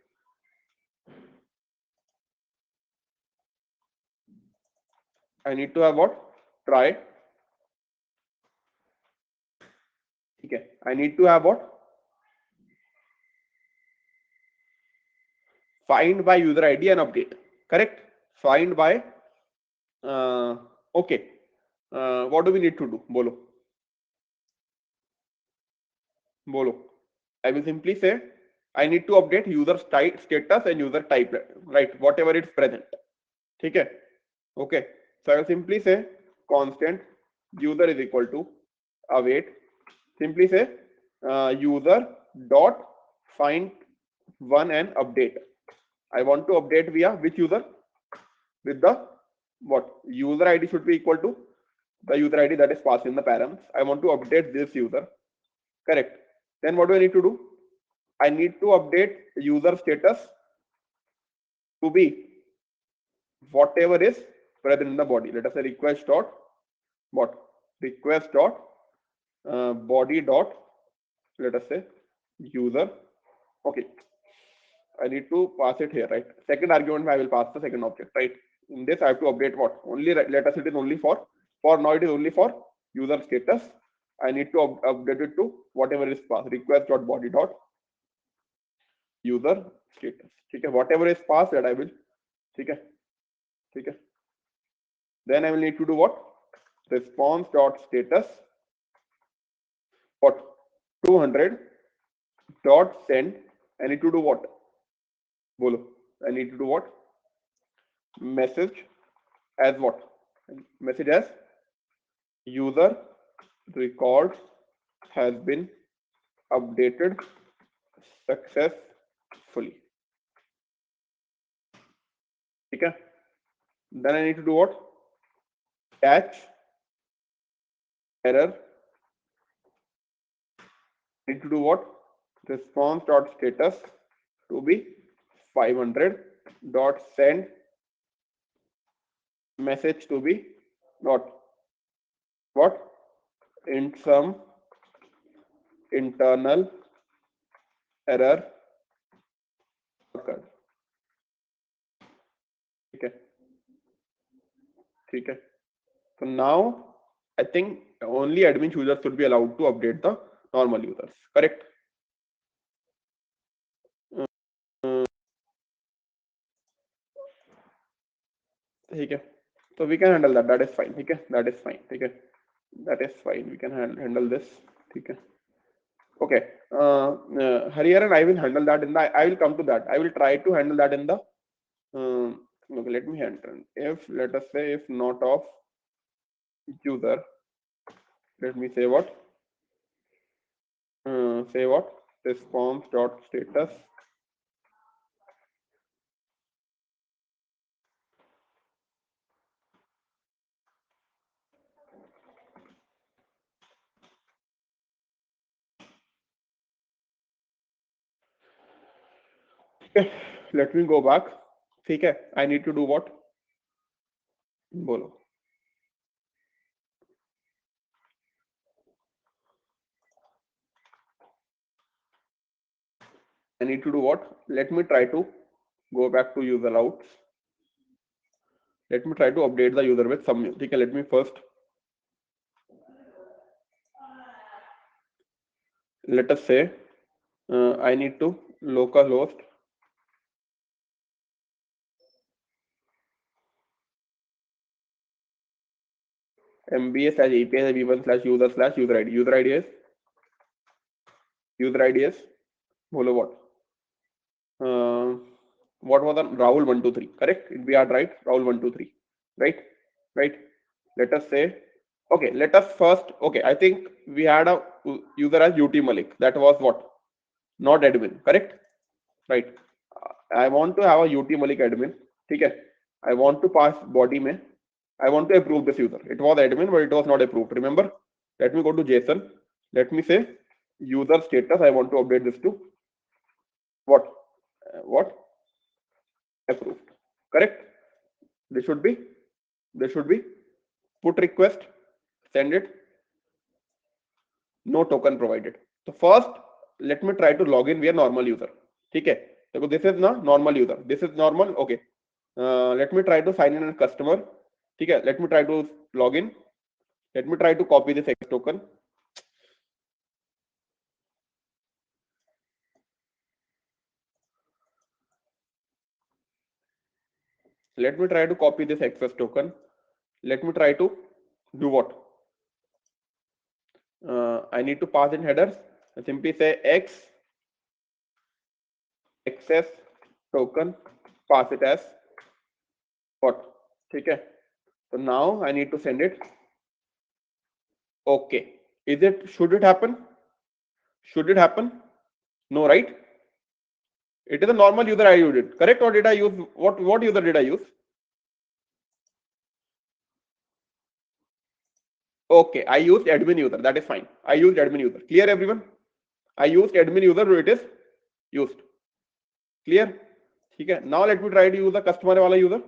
I need to have what? Try. Okay. I need to have what? Find by user ID and update. Correct? Find by. Okay. What do we need to do? Bolo. Bolo. I will simply say I need to update user status and user type. Right? Whatever is present. Okay. Okay. So I will simply say constant user is equal to await. Simply say user dot find one and update. I want to update via which user? With the what? User ID should be equal to the user ID that is passed in the params. I want to update this user. Correct. Then what do I need to do? I need to update user status to be whatever is present in the body. Let us say request dot what request dot body dot, let us say user. Okay, I need to pass it here, right? Second argument I will pass the second object, right? In this I have to update what? Only let us it is only for now it is only for user status. I need to update it to whatever is passed, request dot body dot user status. Okay, whatever is passed that I will. Okay. Then I will need to do what? Response dot status what 200 dot send. I need to do what? Bolo. I need to do what? Message as what? Message as user record has been updated successfully. Okay. Then I need to do what? Catch error. Need to do what? Response dot status to be 500 dot send message to be not what in some internal error occurred. Okay. So now I think only admin users should be allowed to update the normal users. Correct? Okay. So we can handle that. That is fine. Okay. That is fine. Okay. That is fine. We can handle this. Okay. Okay. Hariharan, I will handle that in the. I will come to that. I will try to handle that in the. Okay. Let me handle. If let us say if not of user, let me say what? Say what? Response dot status. Okay, let me go back. Okay, I need to do what? Bolo. I need to do what? Let me try to go back to user outs. Let me try to update the user with some. Okay, let me first. Let us say I need to localhost MBA/API/v1/user/user ID. User ID is bolo what? What was the Rahul 123? Correct? We are right. Rahul 123. Right? Let us say. Okay, let us first. Okay, I think we had a user as UT Malik. That was what? Not admin. Correct? Right. I want to have a UT Malik admin. Okay. I want to pass body में. I want to approve this user. It was admin, but it was not approved. Remember? Let me go to JSON. Let me say user status. I want to update this to what? Approved. Correct? This should be put request, send it, no token provided. So first, let me try to log in via normal user. Okay. So this is not normal user. This is normal. Okay. Let me try to sign in as customer. Okay. Let me try to log in. Let me try to copy this X token. Let me try to copy this access token. Let me try to do what? I need to pass in headers. I simply say X access token, pass it as what? Okay. So now I need to send it. Okay. Should it happen? No, right? It is a normal user I used. Correct? Or did I use what user did I use? Okay, I used admin user. That is fine. I used admin user. Clear, everyone? I used admin user. So it is used. Clear? ठीक है. Now let me try to use the customer वाला user.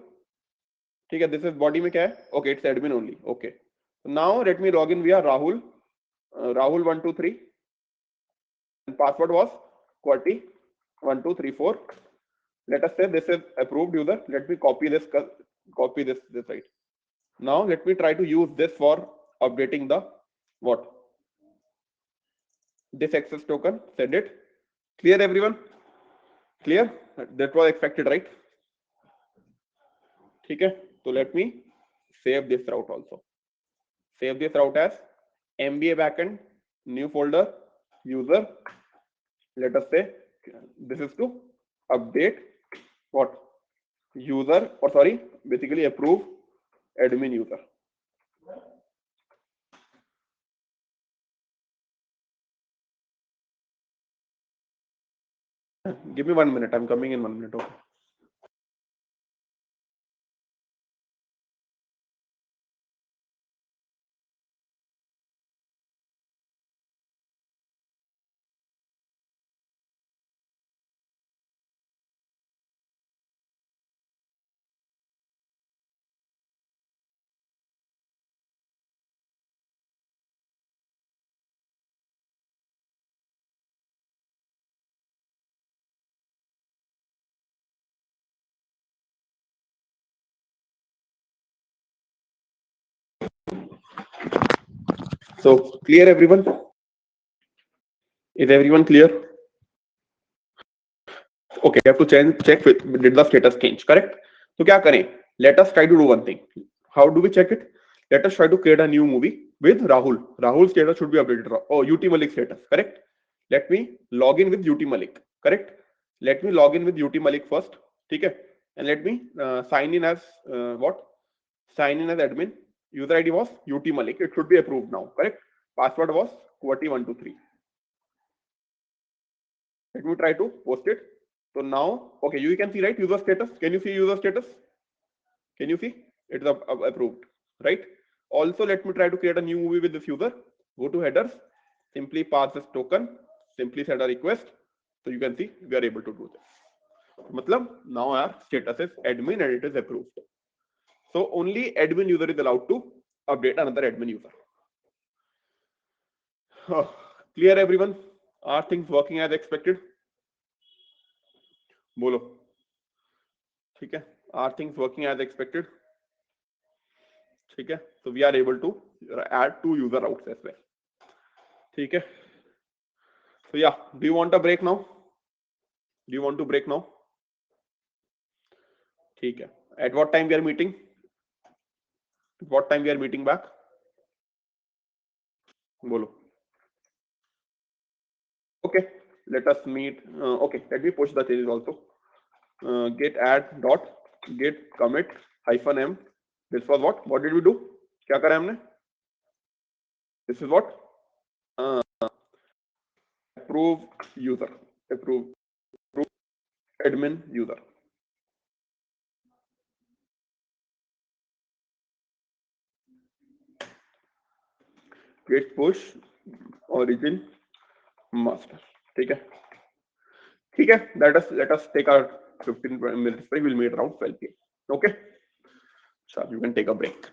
ठीक है. This is body में क्या है? Okay, it's admin only. Okay. So now let me log in via Rahul. Rahul 123. And password was QWERTY 1234. Let us say this is approved user. Let me copy this right. Now let me try to use this for updating the what? This access token. Send it. Clear everyone? Clear? That was expected, right? Okay. So let me save this route also. Save this route as MBA backend, new folder, user. Let us say this is to update what? User, or sorry, basically approve admin user. Give me 1 minute. I'm coming in 1 minute. Okay. So clear everyone? Is everyone clear? Okay, you have to check with did the status change, correct? So क्या करें? Let us try to do one thing. How do we check it? Let us try to create a new movie with Rahul. Rahul's status should be updated. Oh, UT Malik status, correct? Let me log in with UT Malik, correct? Let me log in with UT Malik first, okay? And let me sign in as what? Sign in as admin. User ID was UT Malik. It should be approved now, correct? Password was QWERTY123. Let me try to post it. So now, okay, you can see, right, user status. Can you see user status? Can you see? It is approved, right? Also, let me try to create a new movie with this user. Go to headers, simply pass this token, simply send a request. So you can see we are able to do this. Matlab, now our status is admin and it is approved. So only admin user is allowed to update another admin user. Clear everyone? Are things working as expected? बोलो. ठीक है. Are things working as expected? ठीक है. So we are able to add 2 user routes as well. ठीक है. So yeah, do you want a break now? Do you want to break now? ठीक है. At what time we are meeting? At what time we are meeting back? बोलो. Okay, let us meet. Okay, let me push the changes also. Get add dot get commit hyphen m. This was what? What did we do? क्या करा हमने? This is what? Approve user. Approve admin user. Get push origin master. ठीक है. ठीक है. Let us take our 15 minutes break. We'll meet around 12 p.m. Okay. So you can take a break.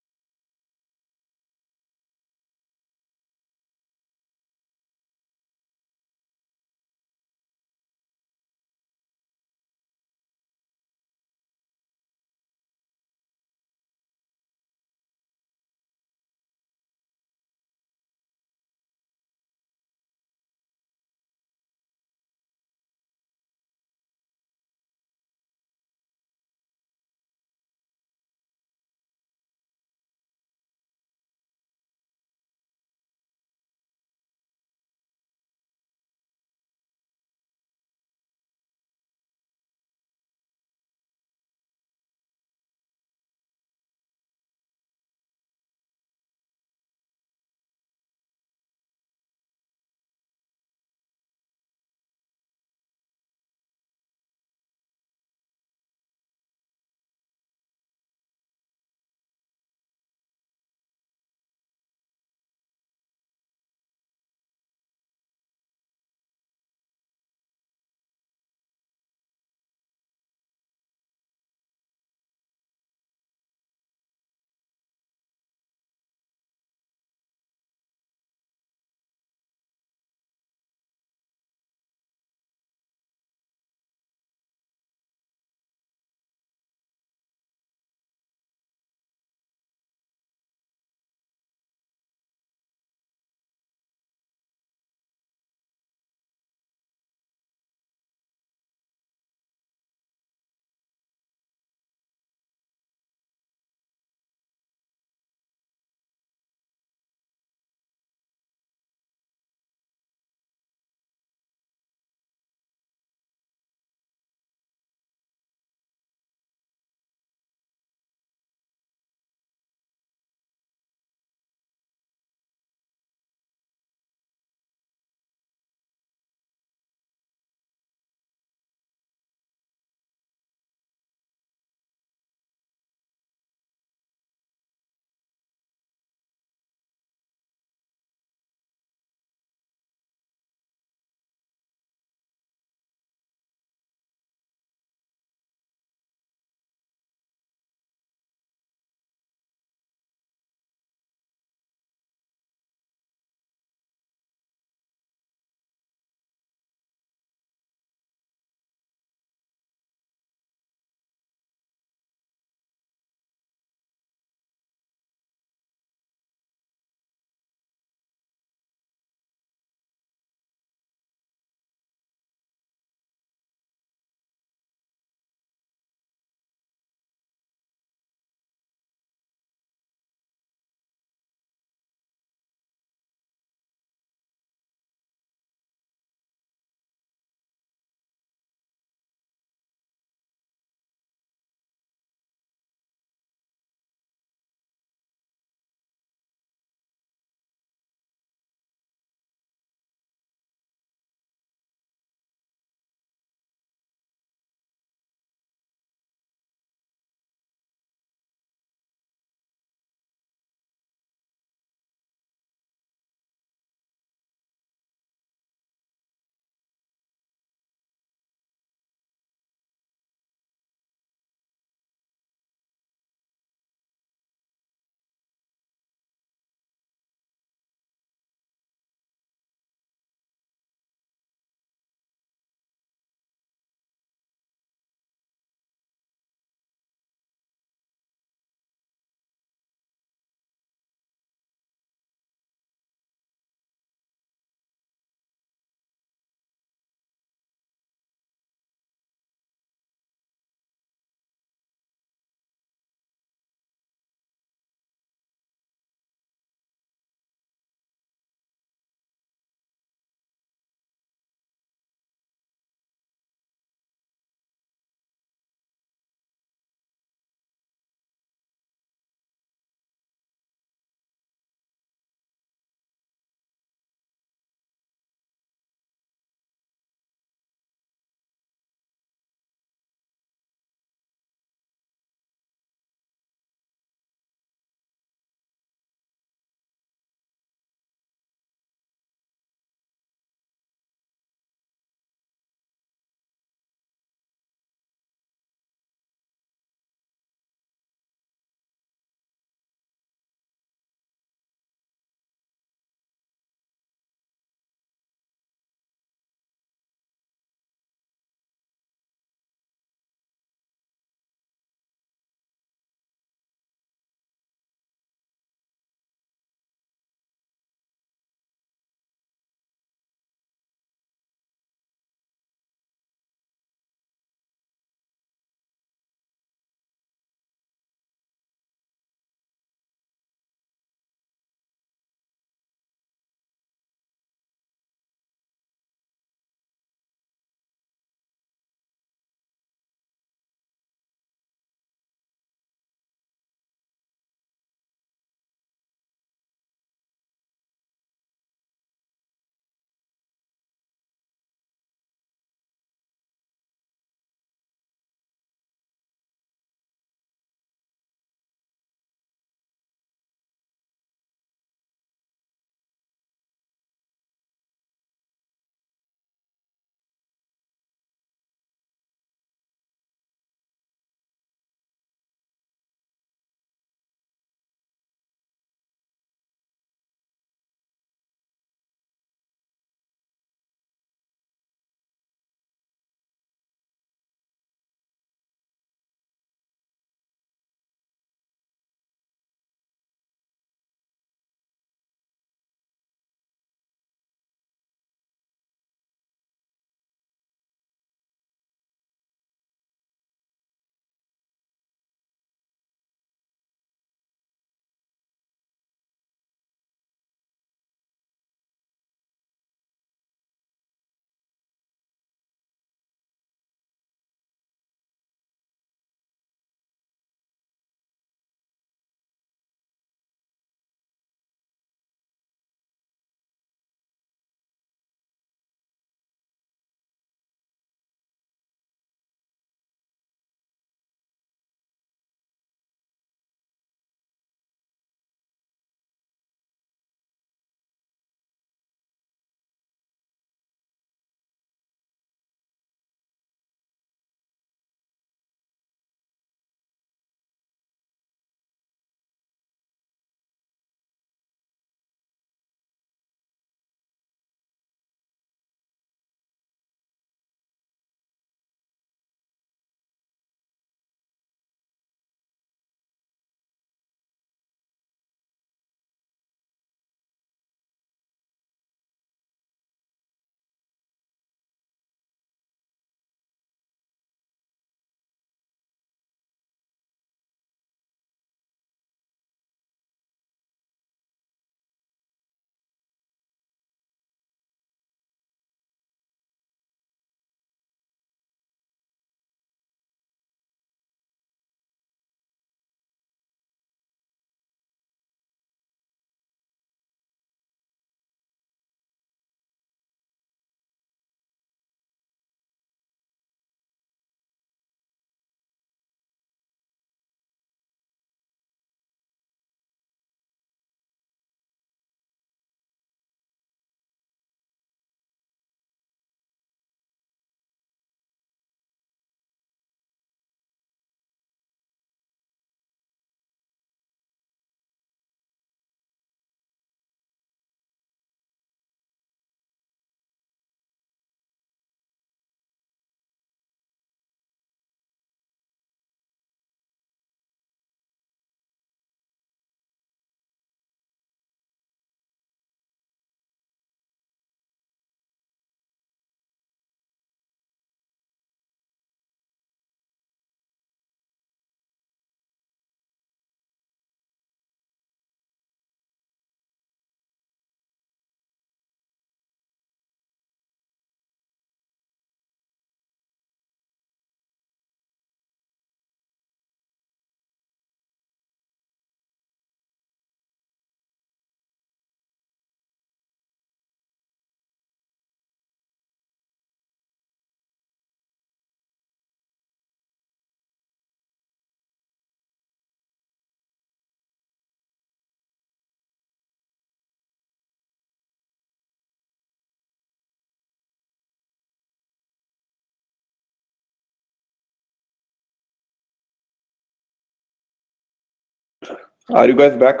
Are you guys back?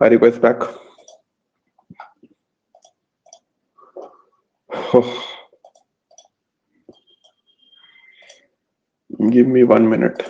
Are you guys back? Give me 1 minute.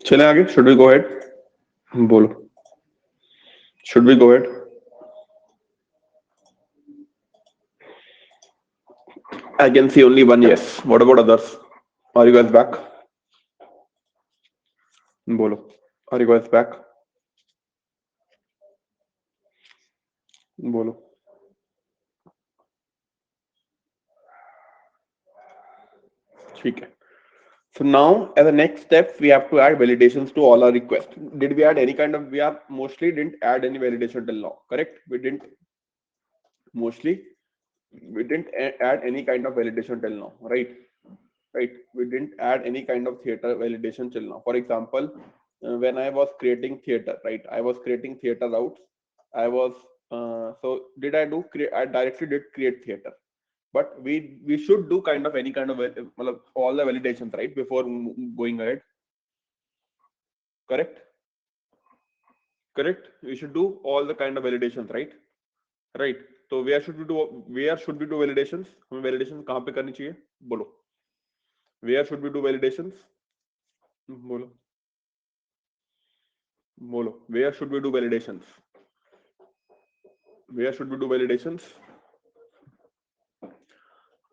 चले आगे? Should we go ahead? बोलो. Should we go ahead? I can see only one yes. What about others? Are you guys back? बोलो. Are you guys back? बोलो. ठीक है. So now, as a next step, we have to add validations to all our requests. Did we add any kind of? We are mostly didn't add any validation till now. Correct? We didn't. Mostly, we didn't add any kind of validation till now. Right? Right? We didn't add any kind of theater validation till now. For example, when I was creating theater, right? I was creating theater routes. I was so did I do create? I directly did create theater. But we should do kind of any kind of all the validations, right, before going ahead. Correct? Correct? We should do all the kind of validations, right? Right. So where should we do validations? हमें validations कहाँ पे करनी चाहिए? बोलो. Where should we do validations? बोलो. बोलो. Where should we do validations? Where should we do validations?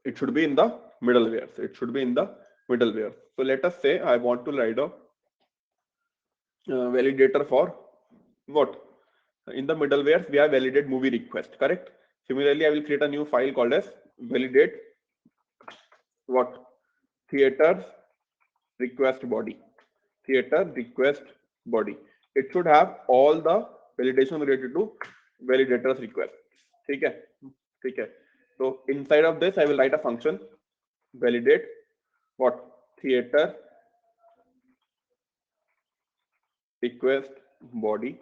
It should be in the middlewares. It should be in the middleware. So let us say I want to write a validator for what? In the middleware, we have validate movie request, correct? Similarly, I will create a new file called as validate what? Theater request body. Theater request body. It should have all the validation related to validators request. ठीक है. So inside of this, I will write a function validate what? Theater request body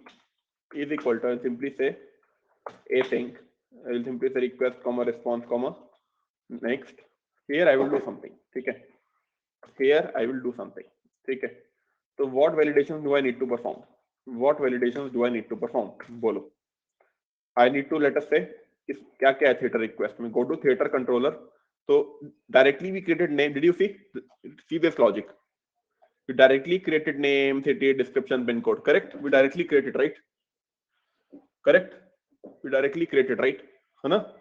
is equal to, I'll simply say async. I will simply say request comma response comma next. Here I will do something. Okay. Here I will do something. Okay. So what validations do I need to perform? What validations do I need to perform? Bolo. I need to, let us say, is kya kya hai theater request? We go to theater controller. So directly we created name. Did you see this logic? We directly created name, city, description, pin code. Correct? We directly created, right? Correct? We directly created, right? Hana?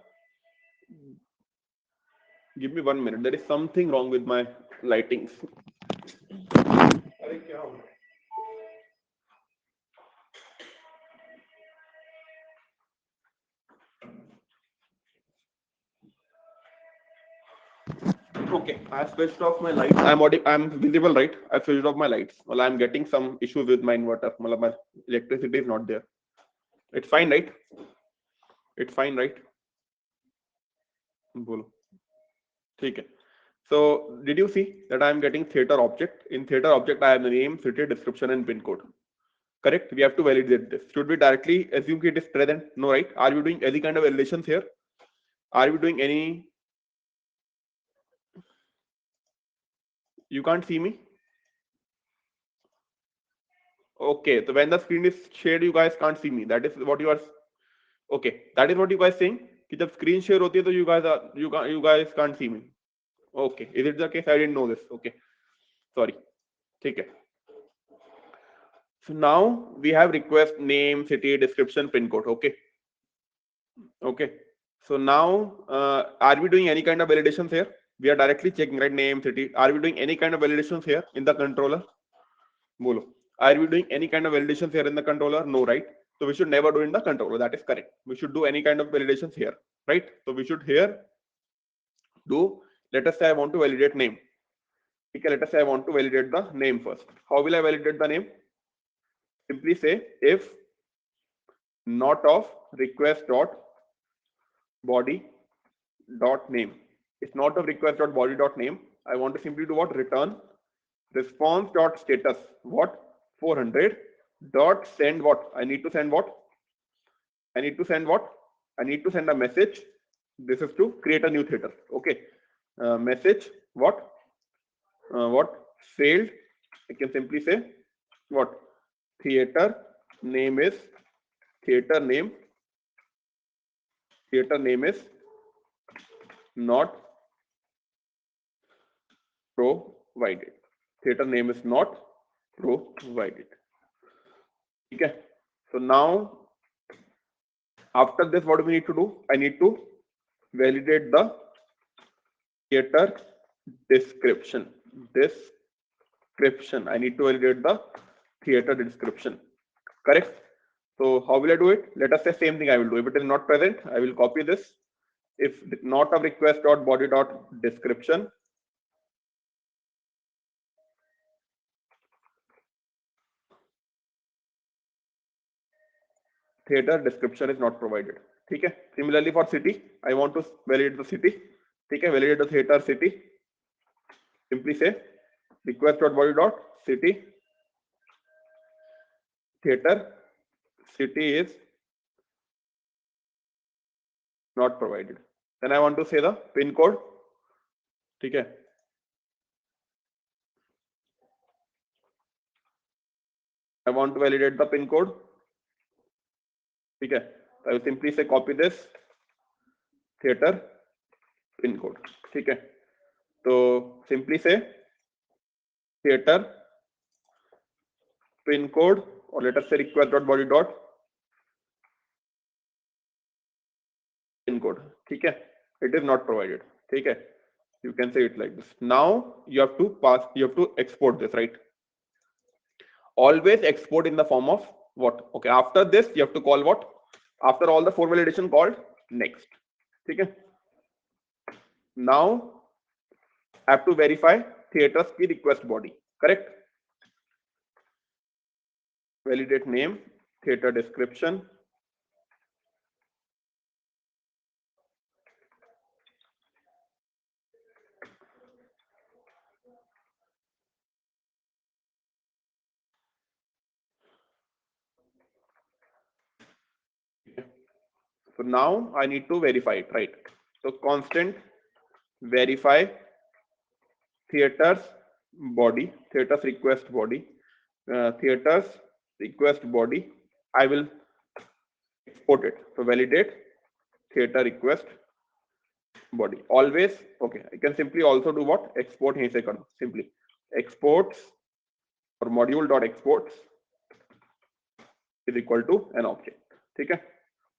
Give me 1 minute. There is something wrong with my lightings. Okay, I switched off my lights. I'm visible, right? I switched off my lights. Well, I'm getting some issues with my inverter. Well, my electricity is not there. It's fine, right? It's fine, right? Bolo. Okay. So did you see that I'm getting theater object? In theater object, I have the name, city, description, and pin code. Correct? We have to validate this. Should we directly assume it is present? No, right? Are we doing any kind of validations here? Are we doing any? You can't see me? Okay, so when the screen is shared, you guys can't see me. That is what you are. Okay, that is what you guys saying. कि जब screen share होती है तो you guys can't see me. Okay, is it the case? I didn't know this. Okay, sorry. ठीक है. So now we have request name, city, description, pin code. Okay. Okay. So now, are we doing any kind of validations here? We are directly checking, right? Name, city. Are we doing any kind of validations here in the controller? Bolo. Are we doing any kind of validations here in the controller? No, right? So we should never do in the controller. That is correct. We should do any kind of validations here, right? So we should here do, let us say I want to validate name. Okay, let us say I want to validate the name first. How will I validate the name? Simply say if not of request dot body dot name. It's not of request dot body dot name. I want to simply do what? Return response dot status what 400 dot send what? I need to send what? I need to send what? I need to send a message. This is to create a new theater. Okay. Message what? What failed? I can simply say what? Theater name is theater name. Theater name is not provided. Theater name is not provided. Okay. So now after this, what do we need to do? I need to validate the theater description. Description. I need to validate the theater description. Correct? So how will I do it? Let us say same thing I will do. If it is not present, I will copy this. If not of request dot body dot description, theater description is not provided. Okay. Similarly for city, I want to validate the city. Okay. Validate the theater city. Simply say request dot body dot city theater city is not provided. Then I want to say the pin code. Okay. I want to validate the pin code. Okay. I will simply say copy this theater pin code. Okay. So simply say theater pin code, or let us say request dot body dot pin code. Okay. It is not provided. Okay. You can say it like this. Now you have to export this, right? Always export in the form of what? Okay. After this, you have to call what? After all the 4 validation called next. Okay. Now I have to verify theater's key request body. Correct? Validate name, theater description. So now I need to verify it, right? So constant verify theater's body, theater's request body, theater's request body. I will export it. So validate theater request body. Always okay. I can simply also do what? Export here second. Simply exports or module dot exports is equal to an object. Okay.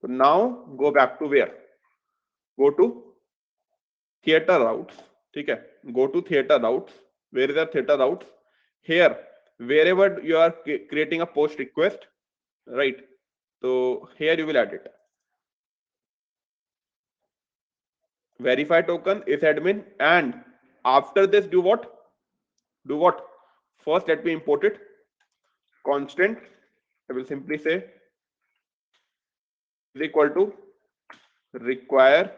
So now go back to where? Go to theater routes. Okay. Go to theater routes. Where is the theater routes? Here, wherever you are creating a post request, right? So here you will add it. Verify token is admin, and after this do what? Do what? First let me import it. Constant. I will simply say is equal to require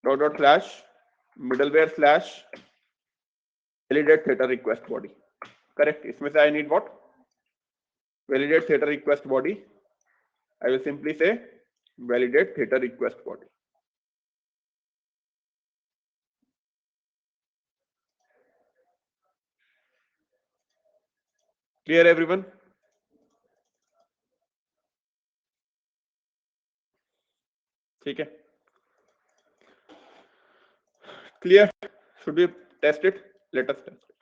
dot dot slash middleware slash validate theater request body. Correct. इसमें से I need what? Validate theater request body. I will simply say validate theater request body. Clear everyone? ठीक है. Clear? Should we test it? Let us test it.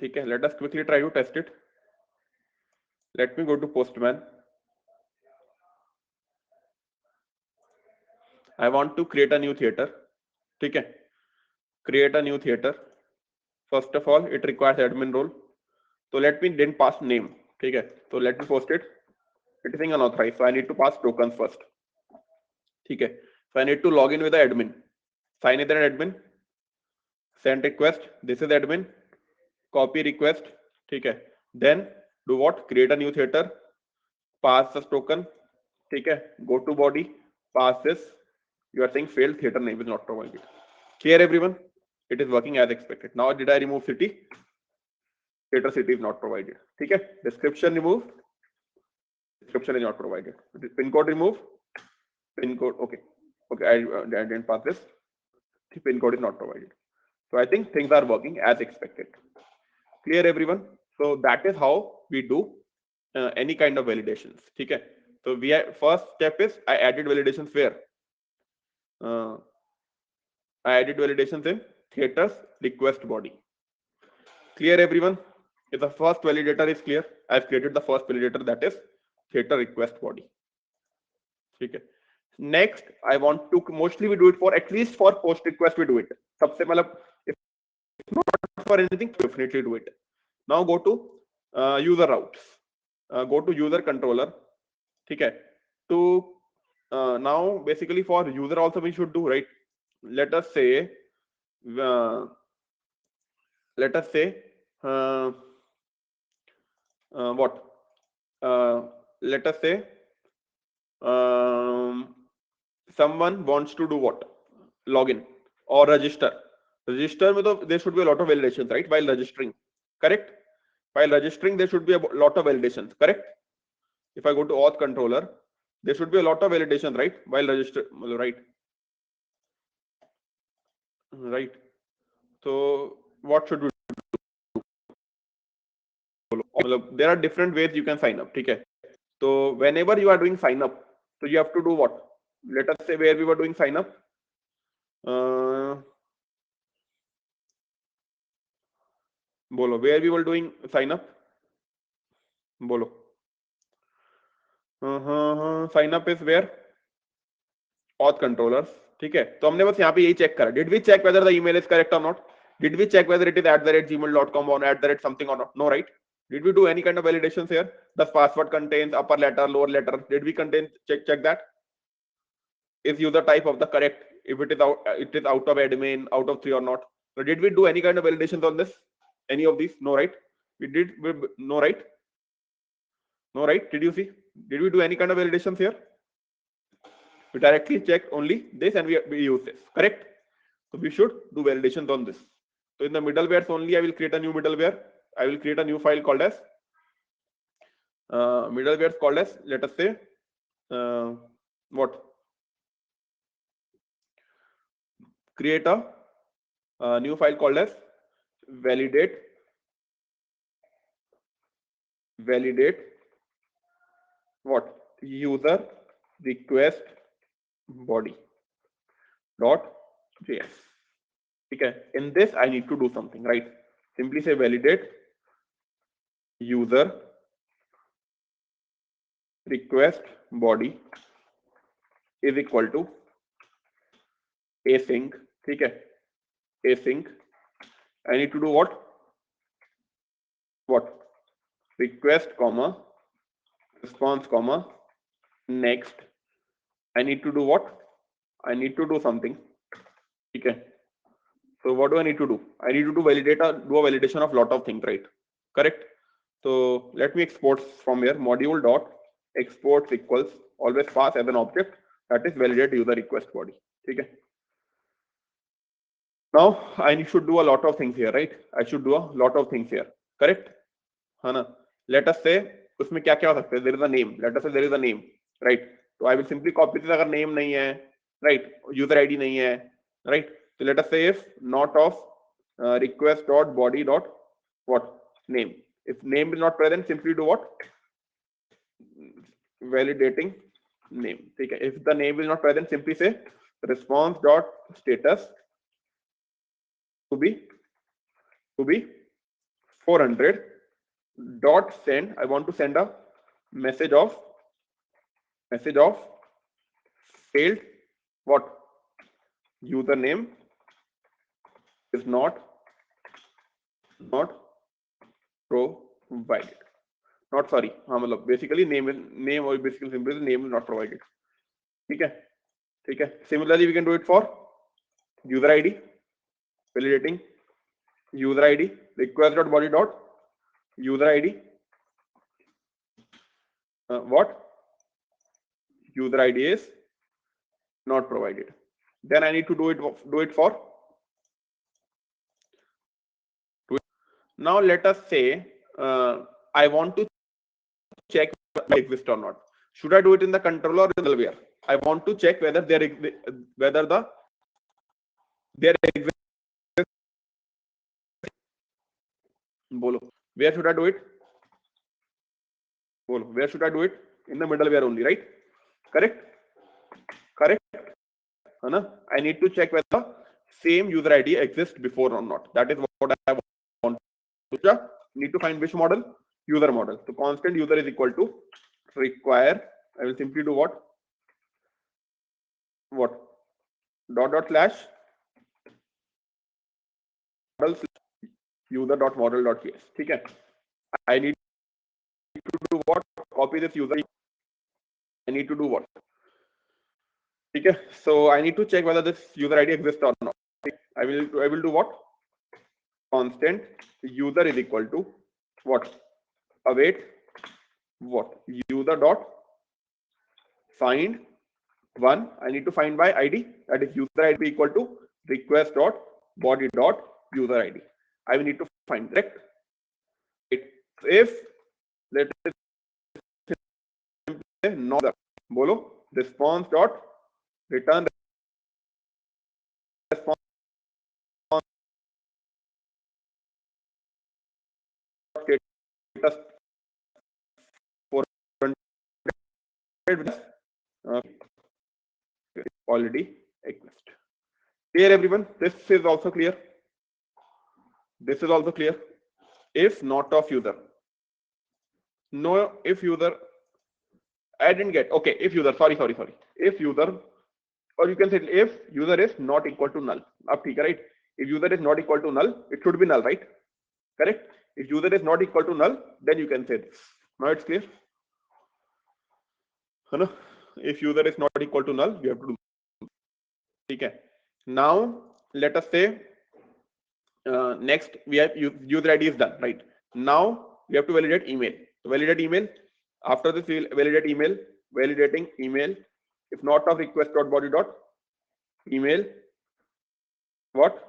ठीक है. Let us quickly try to test it. Let me go to Postman. I want to create a new theater. ठीक है. Create a new theater. First of all, it requires admin role. So let me then pass name. Okay, so let me post it. It is unauthorized, so I need to pass tokens first. Okay, so I need to log in with the admin. Sign in an admin. Send request. This is admin. Copy request. Okay, then do what? Create a new theater. Pass this token. Okay, go to body. Pass this. You are saying failed theater name is not provided. Clear everyone? It is working as expected. Now did I remove city? Theater city is not provided. Okay, description remove. Description is not provided. Pin code remove. Pin code. Okay. Okay, I didn't pass this. The pin code is not provided. So I think things are working as expected. Clear everyone? So that is how we do any kind of validations. Okay. So first step is I added validations where? I added validations in theaters request body. Clear everyone? If the first validator is clear, I've created the first validator, that is theater request body. Okay. Next, I want to mostly we do it for at least for post request we do it. सबसे मतलब if not for anything, definitely do it. Now go to user routes. Go to user controller. Okay. To now basically for user also we should do, right? Let us say uh, what? Let us say someone wants to do what? Login or register. Register में तो there should be a lot of validations, right? While registering, correct? While registering, there should be a lot of validations, correct? If I go to auth controller, there should be a lot of validations, right? While register, right? Right. So what should we do? There are different ways you can sign up. Okay. So whenever you are doing sign up, so you have to do what? Let us say where we were doing sign up. बोलो where we were doing sign up. बोलो. Sign up is where? Auth controllers. ठीक है. तो हमने बस यहाँ पे यही चेक करा. Did we check whether the email is correct or not? Did we check whether it is @gmail.com or @something or not? No, right? Did we do any kind of validations here? Does password contains upper letter, lower letter? Did we check that? Is user type of the correct? If it is out of admin, out of 3 or not? So did we do any kind of validations on this? Any of these? No, right? No, right? No, right? Did you see? Did we do any kind of validations here? We directly check only this and we use this, correct? So we should do validations on this. So in the middlewares only, I will create a new middleware. I will create a new file called as middlewares called as, let us say, what? Create a new file called as validate what? User request body .js. Okay. In this, I need to do something, right? Simply say validate user request body is equal to async. Okay. Async. I need to do what? Request comma response comma next. I need to do what? I need to do something. Okay. So what do I need to do? I need to do a validation of lot of things, right? Correct. So let me export from here. Module dot exports equals always pass as an object, that is validate user request body. Okay. Now I should do a lot of things here, right? I should do a lot of things here. Correct? Hana. Let us say उसमें क्या क्या हो सकता है? There is a name. Let us say there is a name, right? So I will simply copy this अगर name नहीं है, right? User ID नहीं है, right? So let us say if not of request dot body dot what name. If name is not present, simply do what? Validating name. Okay. If the name is not present, simply say response dot status to be 400 dot send. I want to send a message of failed what? Username is not provided. provided. Not sorry, basically name or basically simply the name is not provided. Okay. Similarly, we can do it for user ID, validating user ID, request.body dot user ID. What? User ID is not provided. Then I need to do it for. Now let us say I want to check whether it exists or not. Should I do it in the controller or in the middleware? I want to check whether there exists. Bolo. Where should I do it? Bolo. Where should I do it? In the middleware only, right? Correct. I need to check whether same user ID exists before or not. That is what I want to need to find which model? User model. So constant user is equal to require. I will simply do what? Dot slash model user dot model dot case. Okay. I need to do what? Copy this user. I need to do what? Okay. So I need to check whether this user ID exists or not. I will do what? Constant user is equal to what? Await what? User dot find one. I need to find by ID. That is user ID equal to request dot body dot user ID. I will need to find correct. If let us say not bolo response dot return response status already exist. Clear everyone? This is also clear. This is also clear. If not of user. No, if user. I didn't get. Okay, if user. Sorry. If user, or you can say if user is not equal to null. Right? If user is not equal to null, it should be null, right? Correct. If user is not equal to null, then you can say this. Now it's clear. If user is not equal to null, you have to do. Okay. Now let us say next we have user ID is done, right? Now we have to validate email. So validate email. After this, we'll validate email. Validating email. If not of request dot body dot email. What?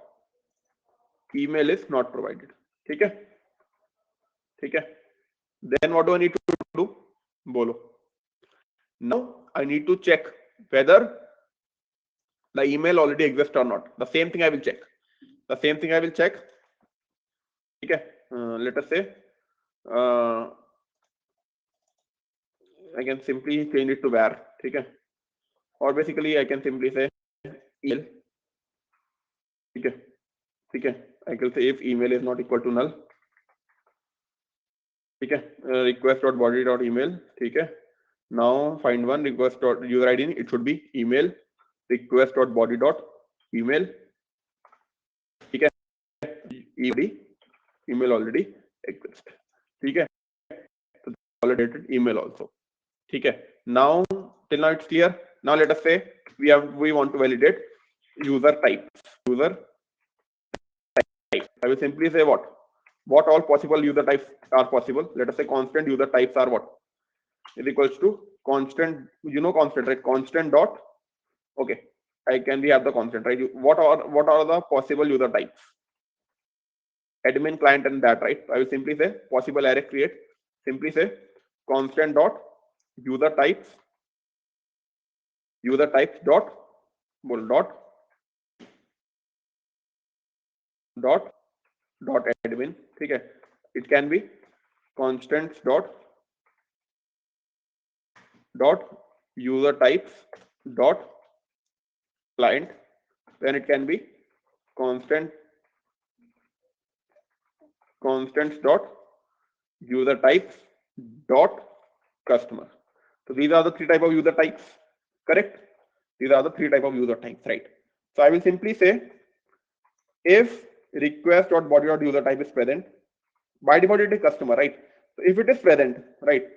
Email is not provided. Okay. Then what do I need to do? Bolo. Now I need to check whether the email already exists or not. The same thing I will check. Okay. Let us say I can simply change it to where. Okay. Or basically I can simply say email. Okay. I can say if email is not equal to null. Okay. Request dot body dot email. Okay. Now find one request dot user ID. It should be email request dot body dot email. Okay. Email already exists. Okay. So validated email also. Okay. Now till now it's clear. Now let us say we want to validate user type. I will simply say what all possible user types are possible. Let us say constant user types are what is equals to constant. Constant, right? Constant dot. Okay. We have the constant, right? What are the possible user types? Admin, client, and that, right? I will simply say possible array create. Simply say constant dot user types dot admin. Okay. It can be constants dot user types dot client. Then it can be constants dot user types dot customer. So these are the three type of user types. Correct. These are the three type of user types, right? So I will simply say if request dot body dot user type is present, by default it is customer, right? So if it is present, right?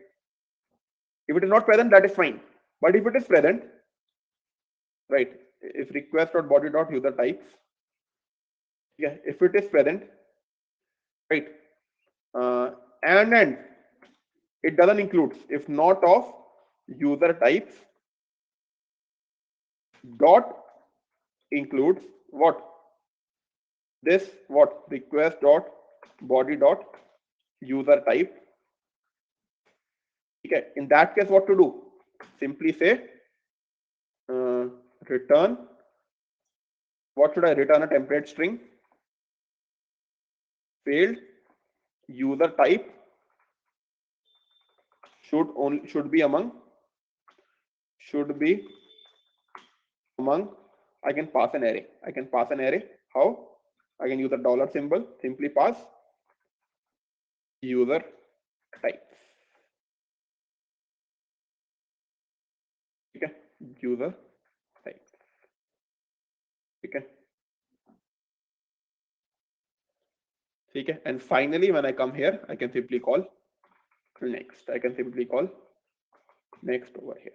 If it is not present, that is fine. But if it is present, right? If request.body.user types, yeah, if it is present, right? And it doesn't include, if not of user types dot includes what? This what? Request dot body dot user type. Okay. In that case, what to do? Simply say return. What should I return? A template string failed user type should be among I can pass an array. How? I can use a dollar symbol, simply pass user type. Okay, user type. Okay. Okay. And finally, when I come here, I can simply call next. I can simply call next over here.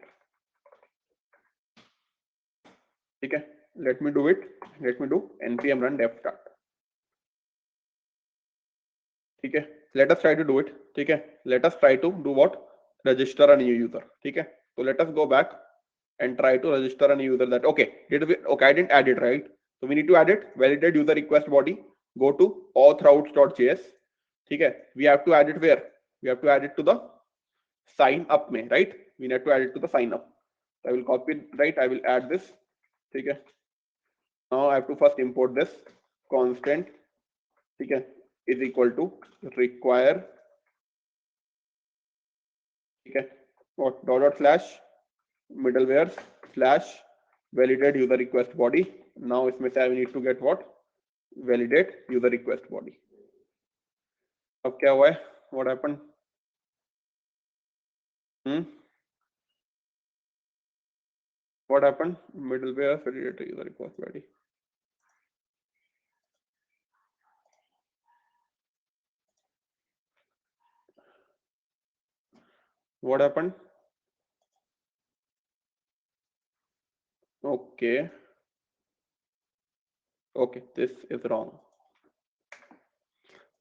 Okay. Let me do it. Let me do npm run dev start. Okay. Let us try to do it. Okay. Let us try to do what? Register a new user. Okay. So let us go back and try to register a new user. That okay. Okay, I didn't add it, right? So we need to add it. Validate user request body. Go to authroutes.js. Okay. We have to add it where? We have to add it to the sign up may, right? We need to add it to the sign up. So I will copy it, right? I will add this. Okay. Now I have to first import this constant. Okay. Is equal to require. Okay. What? Dot slash middleware slash validate user request body. Now it's we need to get what? Validate user request body. Okay. What happened? What happened? Middleware validate user request body. What happened? Okay. Okay, this is wrong.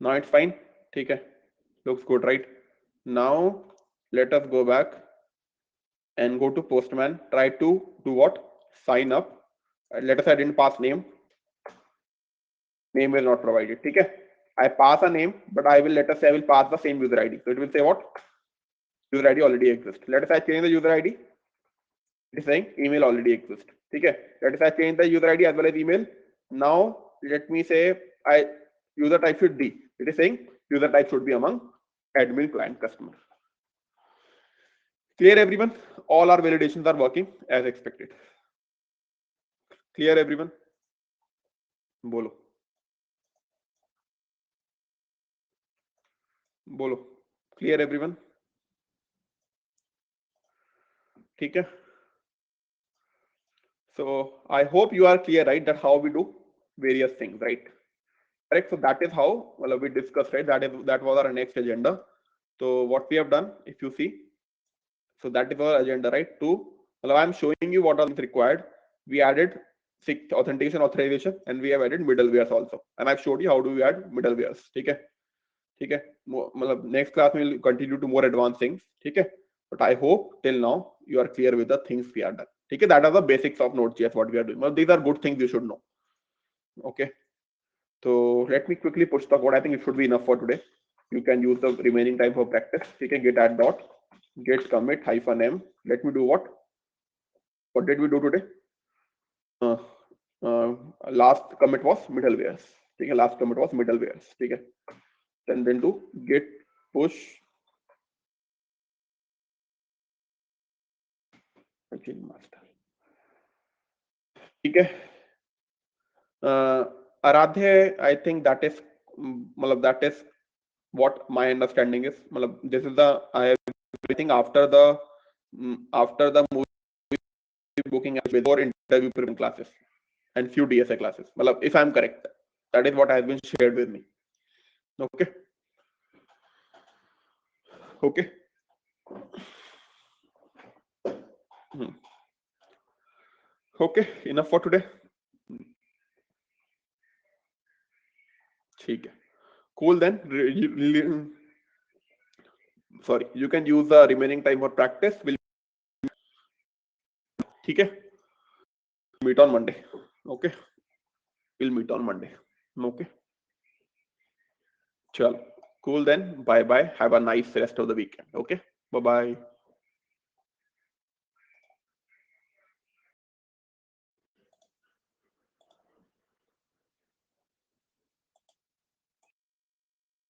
Now it's fine. Okay. Looks good, right? Now let us go back and go to Postman. Try to do what? Sign up. Let us say I didn't pass name. Name is not provided. Okay. I pass a name, but I will let us say I will pass the same user ID. So it will say what? User ID already exists. Let us say I change the user ID. It is saying email already exists. Okay. Let us say I change the user ID as well as email. Now let me say user type should be. It is saying user type should be among admin, client, customer. Clear everyone? All our validations are working as expected. Clear everyone? Bolo. Clear everyone? Okay. So I hope you are clear, right? That how we do various things, right? Correct. So that is how we discussed, right? That was our next agenda. So what we have done, if you see, so that is our agenda, right? I'm showing you what are required. We added authentication authorization, and we have added middlewares also. And I've showed you how do we add middlewares. Okay. Okay. Next class we will continue to more advanced things. Okay. But I hope till now you are clear with the things we are done. Okay. That are the basics of Node.js, what we are doing. Well, these are good things you should know. Okay. So let me quickly push the code. I think it should be enough for today. You can use the remaining time for practice. You can get add dot get commit -m. Let me do what? What did we do today? Last commit was middlewares. Okay, last commit was middlewares. Okay. And then do git push master. Okay. Aradhe, I think that is what my understanding is. This is the everything after the movie booking before interview preparation classes and few DSA classes. If I'm correct, that is what has been shared with me. Okay. Okay. Okay, enough for today. ठीक है. Cool then. Sorry, you can use the remaining time for practice. ठीक है. Meet on Monday. Okay. We'll meet on Monday. Okay. Chalo. Cool then. Bye bye. Have a nice rest of the weekend. Okay. Bye bye.